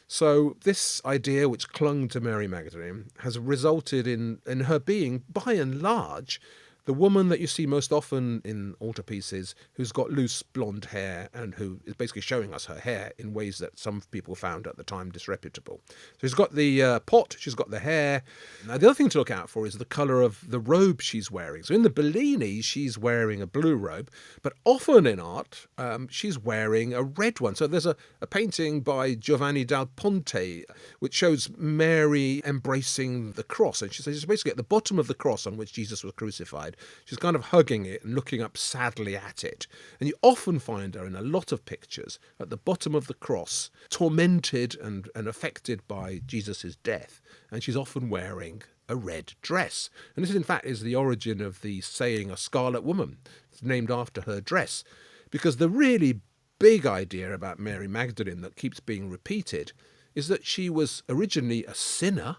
So this idea, which clung to Mary Magdalene, has resulted in her being, by and large, the woman that you see most often in altarpieces who's got loose blonde hair and who is basically showing us her hair in ways that some people found at the time disreputable. So she's got the pot, she's got the hair. Now, the other thing to look out for is the colour of the robe she's wearing. So in the Bellini, she's wearing a blue robe, but often in art, she's wearing a red one. So there's a painting by Giovanni dal Ponte, which shows Mary embracing the cross. And she's basically at the bottom of the cross on which Jesus was crucified. She's kind of hugging it and looking up sadly at it. And you often find her in a lot of pictures at the bottom of the cross, tormented and affected by Jesus' death. And she's often wearing a red dress. And this, in fact, is the origin of the saying a scarlet woman. It's named after her dress. Because the really big idea about Mary Magdalene that keeps being repeated is that she was originally a sinner,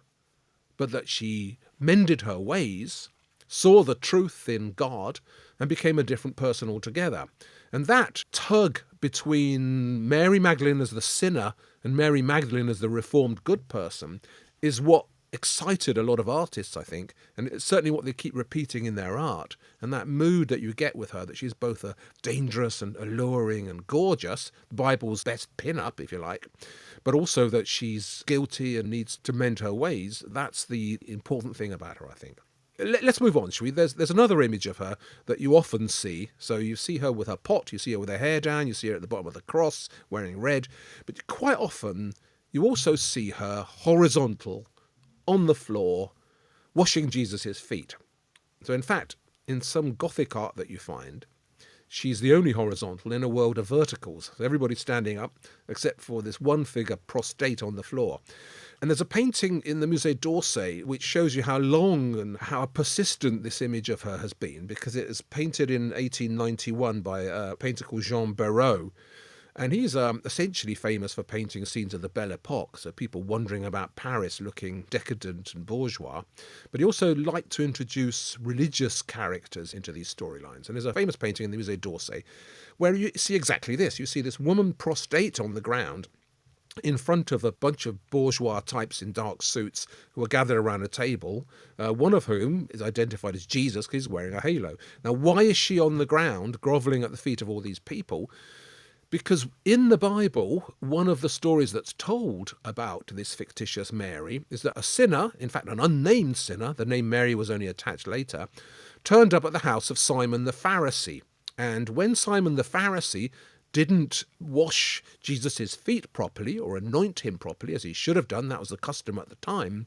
but that she mended her ways, saw the truth in God, and became a different person altogether. And that tug between Mary Magdalene as the sinner and Mary Magdalene as the reformed good person is what excited a lot of artists, I think, and it's certainly what they keep repeating in their art. And that mood that you get with her, that she's both a dangerous and alluring and gorgeous, the Bible's best pin-up, if you like, but also that she's guilty and needs to mend her ways, that's the important thing about her, I think. Let's move on, shall we? There's another image of her that you often see. So you see her with her pot, you see her with her hair down, you see her at the bottom of the cross wearing red. But quite often you also see her horizontal on the floor washing Jesus' feet. So in fact, in some Gothic art that you find, she's the only horizontal in a world of verticals. So everybody's standing up except for this one figure prostrate on the floor. And there's a painting in the Musée d'Orsay which shows you how long and how persistent this image of her has been, because it was painted in 1891 by a painter called Jean Barrault. And he's essentially famous for painting scenes of the Belle Epoque, so people wandering about Paris looking decadent and bourgeois. But he also liked to introduce religious characters into these storylines. And there's a famous painting in the Musée d'Orsay where you see exactly this. You see this woman prostrate on the ground in front of a bunch of bourgeois types in dark suits who are gathered around a table, one of whom is identified as Jesus because he's wearing a halo. Now, why is she on the ground grovelling at the feet of all these people? Because in the Bible, one of the stories that's told about this fictitious Mary is that a sinner, in fact an unnamed sinner, the name Mary was only attached later, turned up at the house of Simon the Pharisee. And when Simon the Pharisee didn't wash Jesus' feet properly or anoint him properly, as he should have done, that was the custom at the time,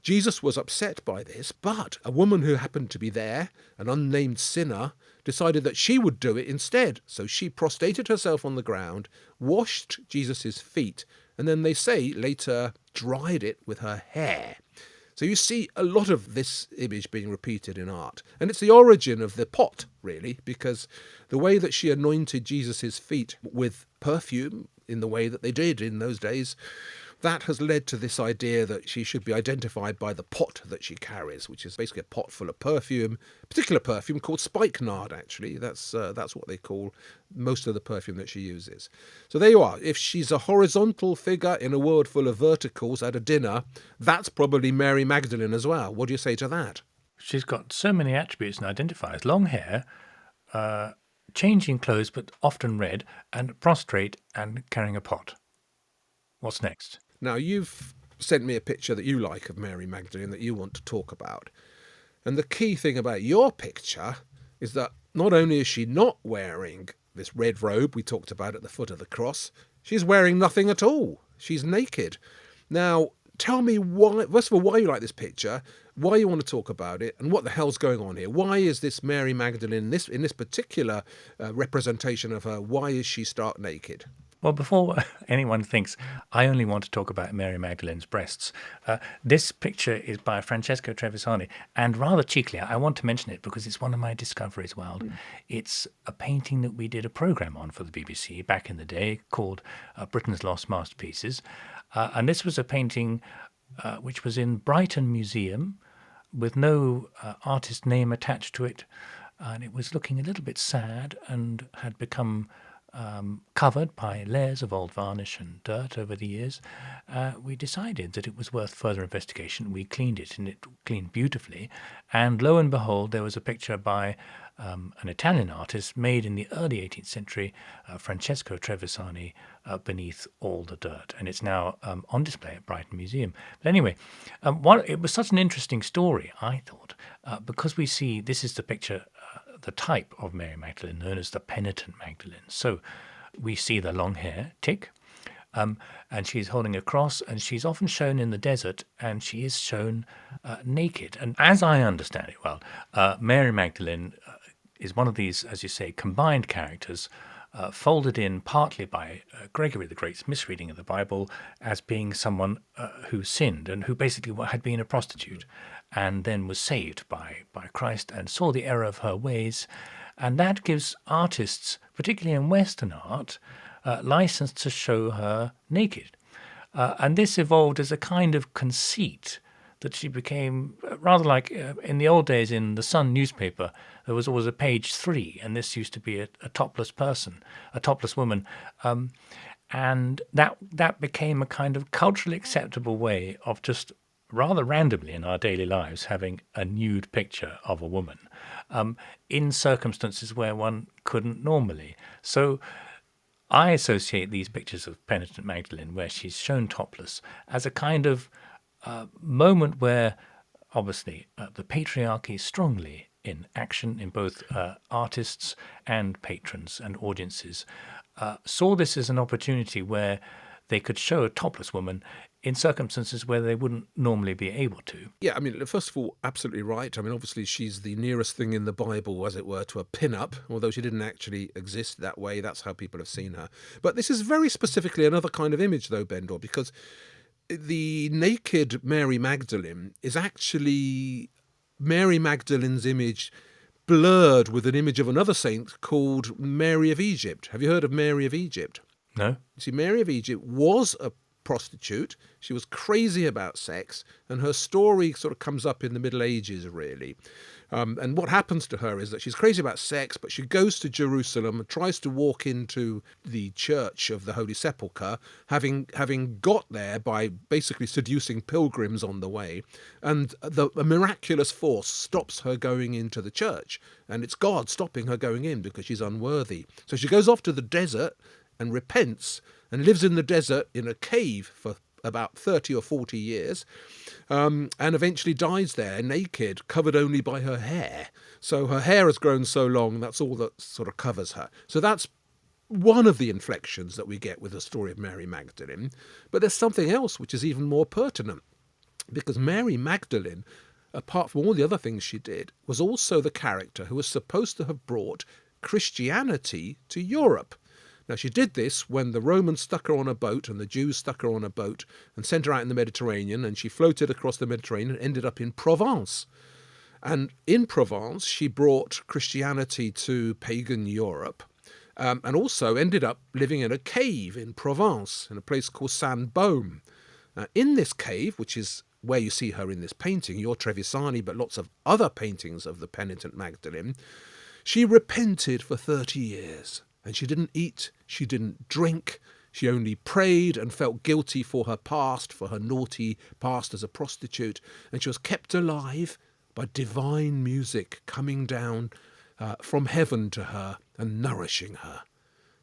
Jesus was upset by this, but a woman who happened to be there, an unnamed sinner, decided that she would do it instead. So she prostrated herself on the ground, washed Jesus' feet, and then they say later dried it with her hair. So you see a lot of this image being repeated in art. And it's the origin of the pot, really, because the way that she anointed Jesus' feet with perfume in the way that they did in those days, that has led to this idea that she should be identified by the pot that she carries, which is basically a pot full of perfume, particular perfume called spikenard, actually. That's what they call most of the perfume that she uses. So there you are. If she's a horizontal figure in a world full of verticals at a dinner, that's probably Mary Magdalene as well. What do you say to that? She's got so many attributes and identifiers. Long hair, changing clothes but often red, and prostrate and carrying a pot. What's next? Now, you've sent me a picture that you like of Mary Magdalene that you want to talk about. And the key thing about your picture is that not only is she not wearing this red robe we talked about at the foot of the cross, she's wearing nothing at all. She's naked. Now, tell me why, first of all, why you like this picture, why you want to talk about it, and what the hell's going on here. Why is this Mary Magdalene, in this particular representation of her, why is she stark naked? Well, before anyone thinks I only want to talk about Mary Magdalene's breasts, this picture is by Francesco Trevisani, and rather cheekily, I want to mention it because it's one of my discoveries, Wild. It's a painting that we did a programme on for the BBC back in the day called Britain's Lost Masterpieces, and this was a painting which was in Brighton Museum with no artist name attached to it, and it was looking a little bit sad and had become covered by layers of old varnish and dirt over the years. We decided that it was worth further investigation. We cleaned it, and it cleaned beautifully. And lo and behold, there was a picture by an Italian artist made in the early 18th century, Francesco Trevisani, beneath all the dirt. And it's now on display at Brighton Museum. But anyway, it was such an interesting story, I thought, because we see this is the picture, the type of Mary Magdalene known as the penitent Magdalene. So we see the long hair, tick, and she's holding a cross, and she's often shown in the desert, and she is shown naked. And as I understand it, well, Mary Magdalene is one of these, as you say, combined characters, folded in partly by Gregory the Great's misreading of the Bible as being someone who sinned and who basically had been a prostitute and then was saved by Christ and saw the error of her ways. And that gives artists, particularly in Western art, license to show her naked. And this evolved as a kind of conceit that she became rather like in the old days in the Sun newspaper, there was always a page 3, and this used to be a topless person, a topless woman. And that became a kind of culturally acceptable way of just rather randomly in our daily lives having a nude picture of a woman in circumstances where one couldn't normally. So I associate these pictures of penitent Magdalene where she's shown topless as a kind of moment where obviously, the patriarchy strongly in action in both artists and patrons and audiences, saw this as an opportunity where they could show a topless woman in circumstances where they wouldn't normally be able to. Yeah, I mean, first of all, absolutely right. I mean, obviously, she's the nearest thing in the Bible, as it were, to a pin-up, although she didn't actually exist that way. That's how people have seen her. But this is very specifically another kind of image, though, Bendor, because the naked Mary Magdalene is actually Mary Magdalene's image blurred with an image of another saint called Mary of Egypt. Have you heard of Mary of Egypt? No? You see, Mary of Egypt was a prostitute. She was crazy about sex, and her story sort of comes up in the Middle Ages, really. And what happens to her is that she's crazy about sex, but she goes to Jerusalem and tries to walk into the church of the Holy Sepulchre, having got there by basically seducing pilgrims on the way. And a miraculous force stops her going into the church, and it's God stopping her going in because she's unworthy. So she goes off to the desert and repents and lives in the desert in a cave for about 30 or 40 years, and eventually dies there naked, covered only by her hair. So her hair has grown so long, that's all that sort of covers her. So that's one of the inflections that we get with the story of Mary Magdalene. But there's something else which is even more pertinent, because Mary Magdalene, apart from all the other things she did, was also the character who was supposed to have brought Christianity to Europe. Now, she did this when the Romans stuck her on a boat and the Jews stuck her on a boat and sent her out in the Mediterranean, and she floated across the Mediterranean and ended up in Provence. And in Provence, she brought Christianity to pagan Europe, and also ended up living in a cave in Provence, in a place called Saint-Baume. In this cave, which is where you see her in this painting, your Trevisani, but lots of other paintings of the penitent Magdalene, she repented for 30 years. And she didn't eat, she didn't drink, she only prayed and felt guilty for her past, for her naughty past as a prostitute. And she was kept alive by divine music coming down from heaven to her and nourishing her.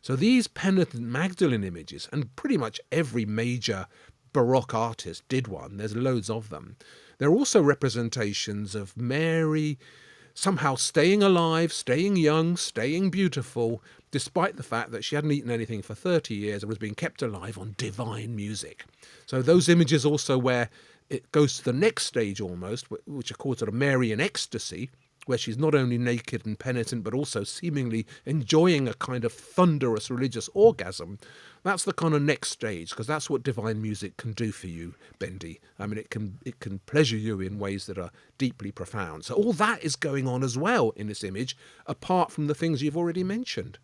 So these penitent Magdalene images, and pretty much every major Baroque artist did one, there's loads of them. They're also representations of Mary somehow staying alive, staying young, staying beautiful, despite the fact that she hadn't eaten anything for 30 years and was being kept alive on divine music. So those images also where it goes to the next stage almost, which are called sort of Mary in ecstasy, where she's not only naked and penitent, but also seemingly enjoying a kind of thunderous religious orgasm. That's the kind of next stage, because that's what divine music can do for you, Bendy. I mean, it can pleasure you in ways that are deeply profound. So all that is going on as well in this image, apart from the things you've already mentioned.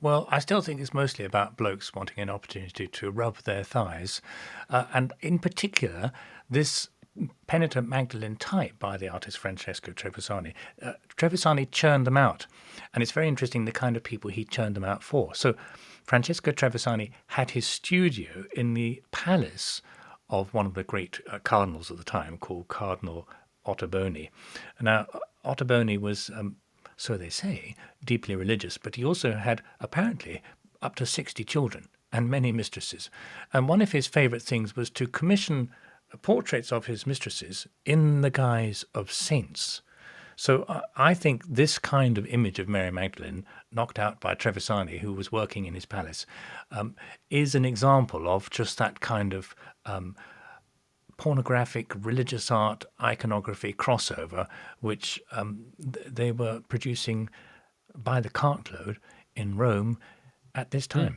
Well, I still think it's mostly about blokes wanting an opportunity to rub their thighs. And in particular, this penitent Magdalene type by the artist Francesco Trevisani. Trevisani churned them out. And it's very interesting the kind of people he churned them out for. So Francesco Trevisani had his studio in the palace of one of the great cardinals of the time called Cardinal Ottoboni. Now, Ottoboni was, so they say, deeply religious, but he also had apparently up to 60 children and many mistresses. And one of his favourite things was to commission portraits of his mistresses in the guise of saints. So I think this kind of image of Mary Magdalene, knocked out by Trevisani, who was working in his palace, is an example of just that kind of pornographic religious art iconography crossover, which they were producing by the cartload in Rome at this time.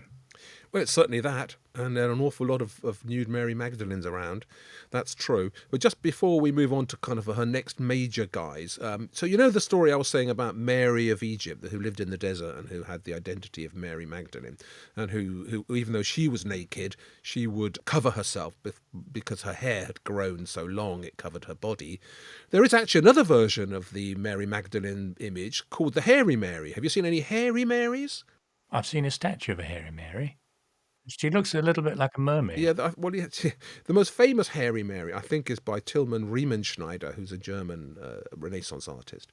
Well, it's certainly that, and there are an awful lot of nude Mary Magdalenes around. That's true. But just before we move on to kind of her next major guys, so you know the story I was saying about Mary of Egypt, who lived in the desert and who had the identity of Mary Magdalene, and who even though she was naked, she would cover herself because her hair had grown so long it covered her body. There is actually another version of the Mary Magdalene image called the Hairy Mary. Have you seen any Hairy Marys? I've seen a statue of a hairy Mary. She looks a little bit like a mermaid. Yeah, the most famous Hairy Mary, I think, is by Tillmann Riemenschneider, who's a German Renaissance artist.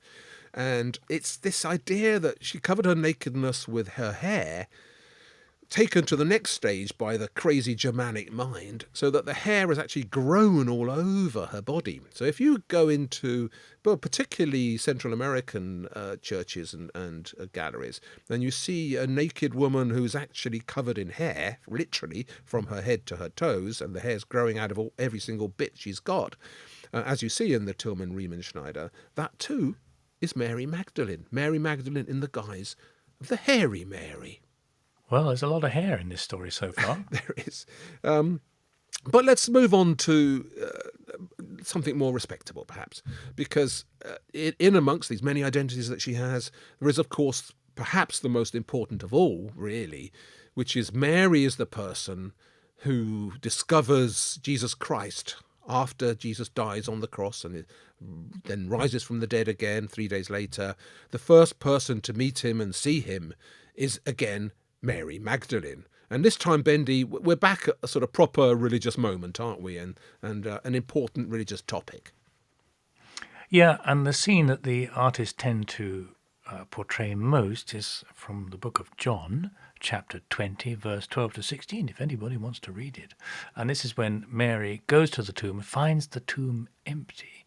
And it's this idea that she covered her nakedness with her hair taken to the next stage by the crazy Germanic mind, so that the hair is actually grown all over her body. So if you go into, well, particularly Central American churches and galleries, then you see a naked woman who's actually covered in hair, literally from her head to her toes, and the hair's growing out of every single bit she's got. As you see in the Tillman Riemenschneider, that too is Mary Magdalene. Mary Magdalene in the guise of the hairy Mary. Well, there's a lot of hair in this story so far. There is. But let's move on to something more respectable, perhaps, because in amongst these many identities that she has, there is, of course, perhaps the most important of all, really, which is Mary is the person who discovers Jesus Christ after Jesus dies on the cross and then rises from the dead again 3 days later. The first person to meet him and see him is, again, Mary Magdalene. And this time, Bendy, we're back at a sort of proper religious moment, aren't we? And an important religious topic. Yeah, and the scene that the artists tend to portray most is from the book of John, chapter 20, verse 12 to 16, if anybody wants to read it. And this is when Mary goes to the tomb, finds the tomb empty,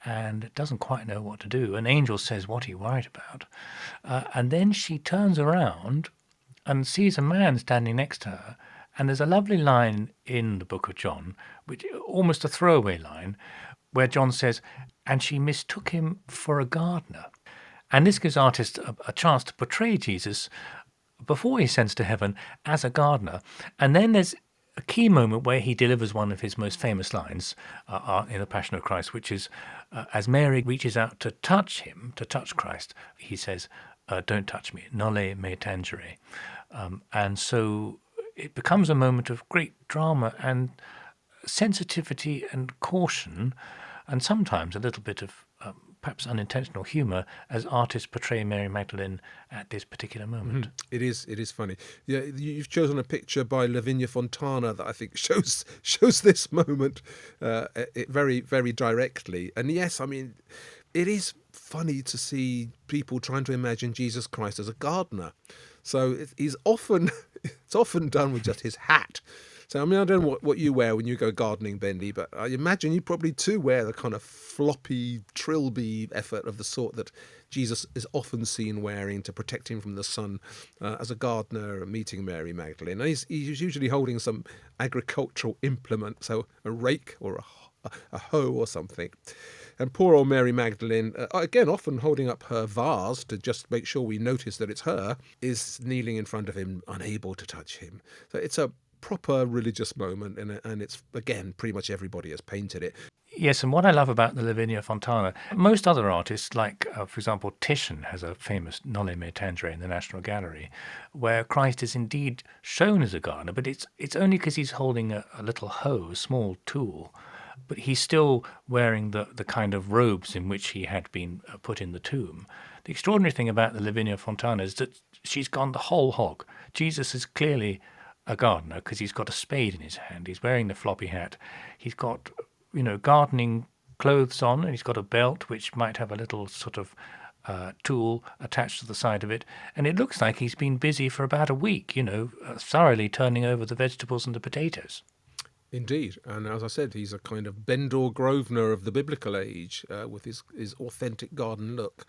and doesn't quite know what to do. An angel says, "What are you worried about?" And then she turns around and sees a man standing next to her. And there's a lovely line in the book of John, which almost a throwaway line, where John says, "And she mistook him for a gardener." And this gives artists a chance to portray Jesus before he ascends to heaven as a gardener. And then there's a key moment where he delivers one of his most famous lines in The Passion of Christ, which is, as Mary reaches out to touch him, to touch Christ, he says, "Don't touch me, noli me tangere." And so it becomes a moment of great drama and sensitivity and caution, and sometimes a little bit of perhaps unintentional humour as artists portray Mary Magdalene at this particular moment. It is funny. Yeah, you've chosen a picture by Lavinia Fontana that I think shows this moment very, very directly. And yes, I mean, it is funny to see people trying to imagine Jesus Christ as a gardener. So it's often done with just his hat. So, I mean, I don't know what you wear when you go gardening, Bendy, but I imagine you probably too wear the kind of floppy, trilby effort of the sort that Jesus is often seen wearing to protect him from the sun as a gardener meeting Mary Magdalene. And he's usually holding some agricultural implement, so a rake or a hoe or something. And poor old Mary Magdalene, again, often holding up her vase to just make sure we notice that it's her, is kneeling in front of him, unable to touch him. So it's a proper religious moment, and it's, again, pretty much everybody has painted it. Yes, and what I love about the Lavinia Fontana, most other artists, like, for example, Titian has a famous Noli Me Tangere in the National Gallery, where Christ is indeed shown as a gardener, but it's only because he's holding a little hoe, a small tool, but he's still wearing the kind of robes in which he had been put in the tomb. The extraordinary thing about the Lavinia Fontana is that she's gone the whole hog. Jesus is clearly a gardener because he's got a spade in his hand. He's wearing the floppy hat. He's got, gardening clothes on, and he's got a belt which might have a little sort of tool attached to the side of it. And it looks like he's been busy for about a week, thoroughly turning over the vegetables and the potatoes. Indeed, and as I said, he's a kind of Bendor Grosvenor of the biblical age with his authentic garden look.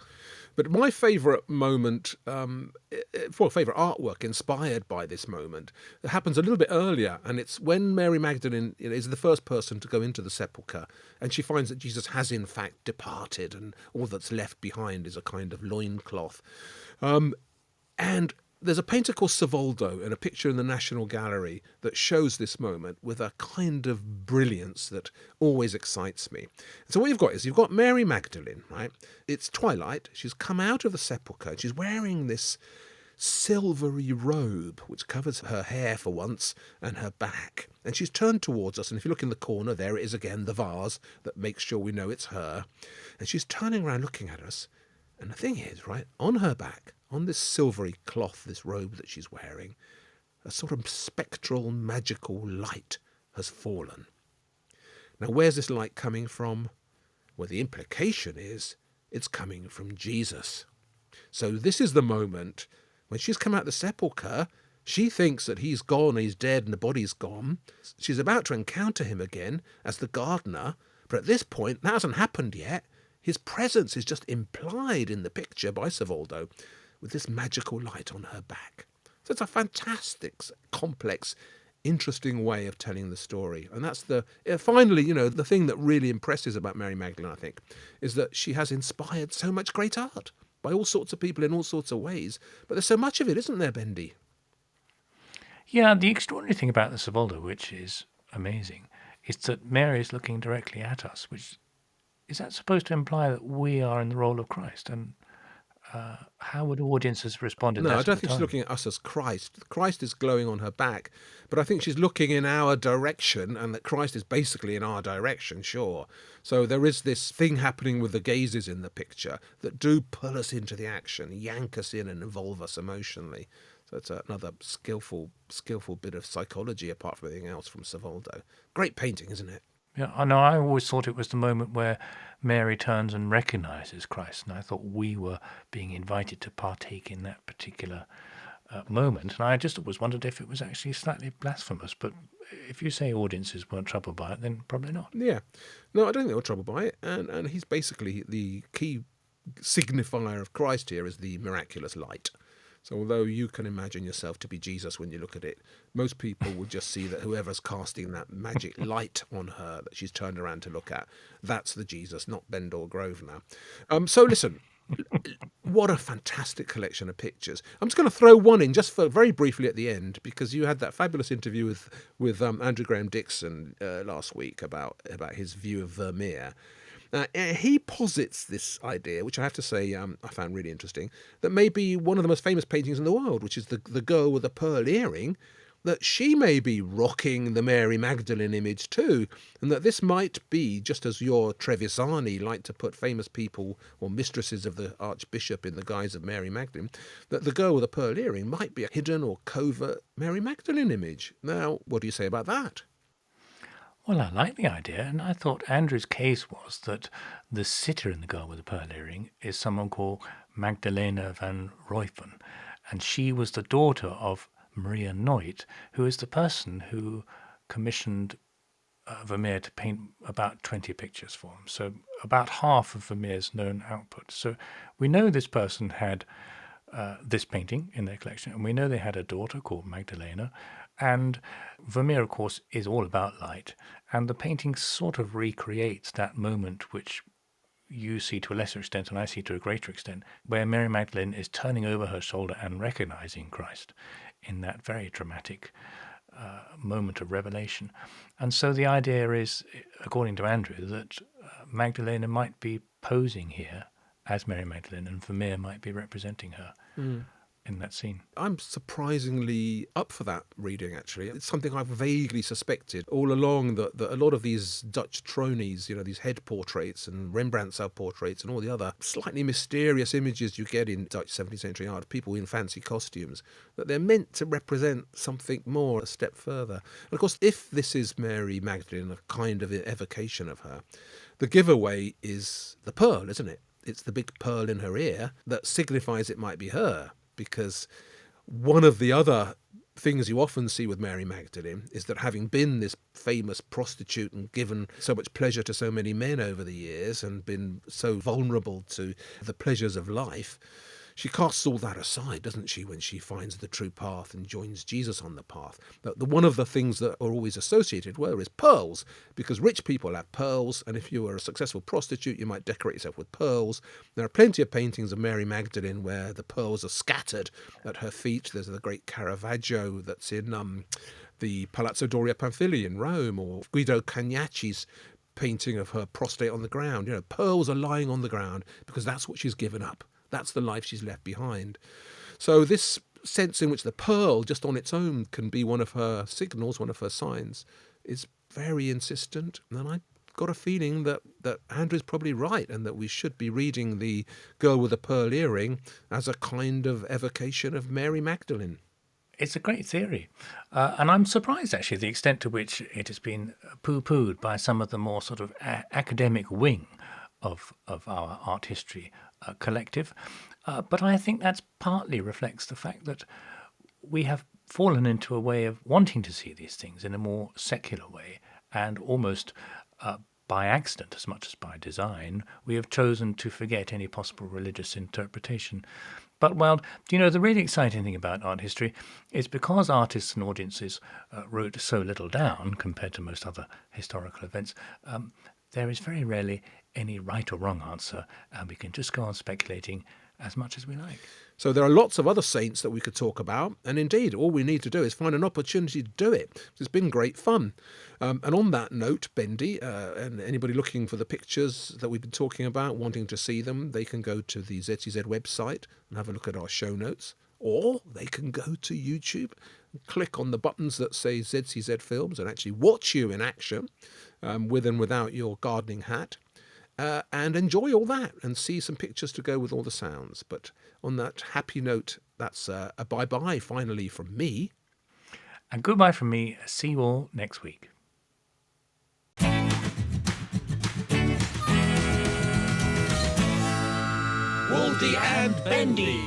But my favourite moment, favourite artwork inspired by this moment, it happens a little bit earlier, and it's when Mary Magdalene is the first person to go into the sepulchre, and she finds that Jesus has in fact departed, and all that's left behind is a kind of loincloth. And there's a painter called Savoldo in a picture in the National Gallery that shows this moment with a kind of brilliance that always excites me. So what you've got Mary Magdalene, right? It's twilight. She's come out of the sepulchre and she's wearing this silvery robe which covers her hair for once and her back. And she's turned towards us, and if you look in the corner, there it is again, the vase that makes sure we know it's her. And she's turning around looking at us. And the thing is, right, on her back, on this silvery cloth, this robe that she's wearing, a sort of spectral, magical light has fallen. Now, where's this light coming from? Well, the implication is it's coming from Jesus. So this is the moment when she's come out of the sepulchre, She thinks that he's gone, he's dead, and the body's gone. She's about to encounter him again as the gardener, but at this point, that hasn't happened yet. His presence is just implied in the picture by Savoldo with this magical light on her back. So it's a fantastic, complex, interesting way of telling the story. And that's finally, the thing that really impresses about Mary Magdalene, I think, is that she has inspired so much great art by all sorts of people in all sorts of ways. But there's so much of it, isn't there, Bendy? Yeah, the extraordinary thing about the Savoldo, which is amazing, is that Mary is looking directly at us, which is that supposed to imply that we are in the role of Christ? And how would audiences respond in No, that I don't sort of think she's time? looking at us as Christ. Christ is glowing on her back, but I think she's looking in our direction, and that Christ is basically in our direction, sure. So there is this thing happening with the gazes in the picture that do pull us into the action, yank us in and involve us emotionally. So it's another skillful bit of psychology apart from anything else from Savoldo. Great painting, isn't it? Yeah, I know. I always thought it was the moment where Mary turns and recognizes Christ, and I thought we were being invited to partake in that particular moment. And I just always wondered if it was actually slightly blasphemous. But if you say audiences weren't troubled by it, then probably not. Yeah. No, I don't think they were troubled by it. And he's basically the key signifier of Christ here is the miraculous light. So although you can imagine yourself to be Jesus when you look at it, most people would just see that whoever's casting that magic light on her that she's turned around to look at, that's the Jesus, not Bendor Grosvenor. So listen, what a fantastic collection of pictures. I'm just going to throw one in just for very briefly at the end, because you had that fabulous interview with Andrew Graham Dixon last week about his view of Vermeer. He posits this idea, which I have to say I found really interesting, that maybe one of the most famous paintings in the world, which is the girl with the pearl earring, that she may be rocking the Mary Magdalene image too, and that this might be, just as your Trevisani like to put famous people or mistresses of the Archbishop in the guise of Mary Magdalene, that the girl with the pearl earring might be a hidden or covert Mary Magdalene image. Now, what do you say about that? Well, I like the idea, and I thought Andrew's case was that the sitter in The Girl with the Pearl Earring is someone called Magdalena van Ruypen, and she was the daughter of Maria Noit, who is the person who commissioned Vermeer to paint about 20 pictures for him, so about half of Vermeer's known output. So we know this person had this painting in their collection, and we know they had a daughter called Magdalena. And Vermeer, of course, is all about light, and the painting sort of recreates that moment which you see to a lesser extent and I see to a greater extent, where Mary Magdalene is turning over her shoulder and recognizing Christ in that very dramatic moment of revelation. And so the idea is, according to Andrew, that Magdalena might be posing here as Mary Magdalene, and Vermeer might be representing her in that scene. I'm surprisingly up for that reading, actually. It's something I've vaguely suspected all along, that a lot of these Dutch tronies, these head portraits and Rembrandt self-portraits and all the other slightly mysterious images you get in Dutch 17th century art, people in fancy costumes, that they're meant to represent something more, a step further. And of course, if this is Mary Magdalene, a kind of evocation of her, the giveaway is the pearl, isn't it? It's the big pearl in her ear that signifies it might be her. Because one of the other things you often see with Mary Magdalene is that, having been this famous prostitute and given so much pleasure to so many men over the years and been so vulnerable to the pleasures of life, she casts all that aside, doesn't she, when she finds the true path and joins Jesus on the path. One of the things that are always associated with her is pearls, because rich people have pearls, and if you were a successful prostitute, you might decorate yourself with pearls. There are plenty of paintings of Mary Magdalene where the pearls are scattered at her feet. There's the great Caravaggio that's in the Palazzo Doria Pamphili in Rome, or Guido Cagnacci's painting of her prostrate on the ground. Pearls are lying on the ground because that's what she's given up. That's the life she's left behind. So this sense in which the pearl just on its own can be one of her signals, one of her signs, is very insistent. And I got a feeling that Andrew's probably right, and that we should be reading The Girl with the Pearl Earring as a kind of evocation of Mary Magdalene. It's a great theory. And I'm surprised, actually, the extent to which it has been poo-pooed by some of the more sort of academic wing of our art history collective. But I think that's partly reflects the fact that we have fallen into a way of wanting to see these things in a more secular way, and almost by accident as much as by design, we have chosen to forget any possible religious interpretation. But, well, the really exciting thing about art history is because artists and audiences wrote so little down compared to most other historical events, there is very rarely any right or wrong answer, and we can just go on speculating as much as we like. So there are lots of other saints that we could talk about, and indeed, all we need to do is find an opportunity to do it. It's been great fun. And on that note, Bendy, and anybody looking for the pictures that we've been talking about, wanting to see them, they can go to the ZCZ website and have a look at our show notes, or they can go to YouTube and click on the buttons that say ZCZ Films and actually watch you in action, with and without your gardening hat. And enjoy all that and see some pictures to go with all the sounds. But on that happy note, that's a bye-bye finally from me. And goodbye from me. See you all next week. Waldy and Bendy.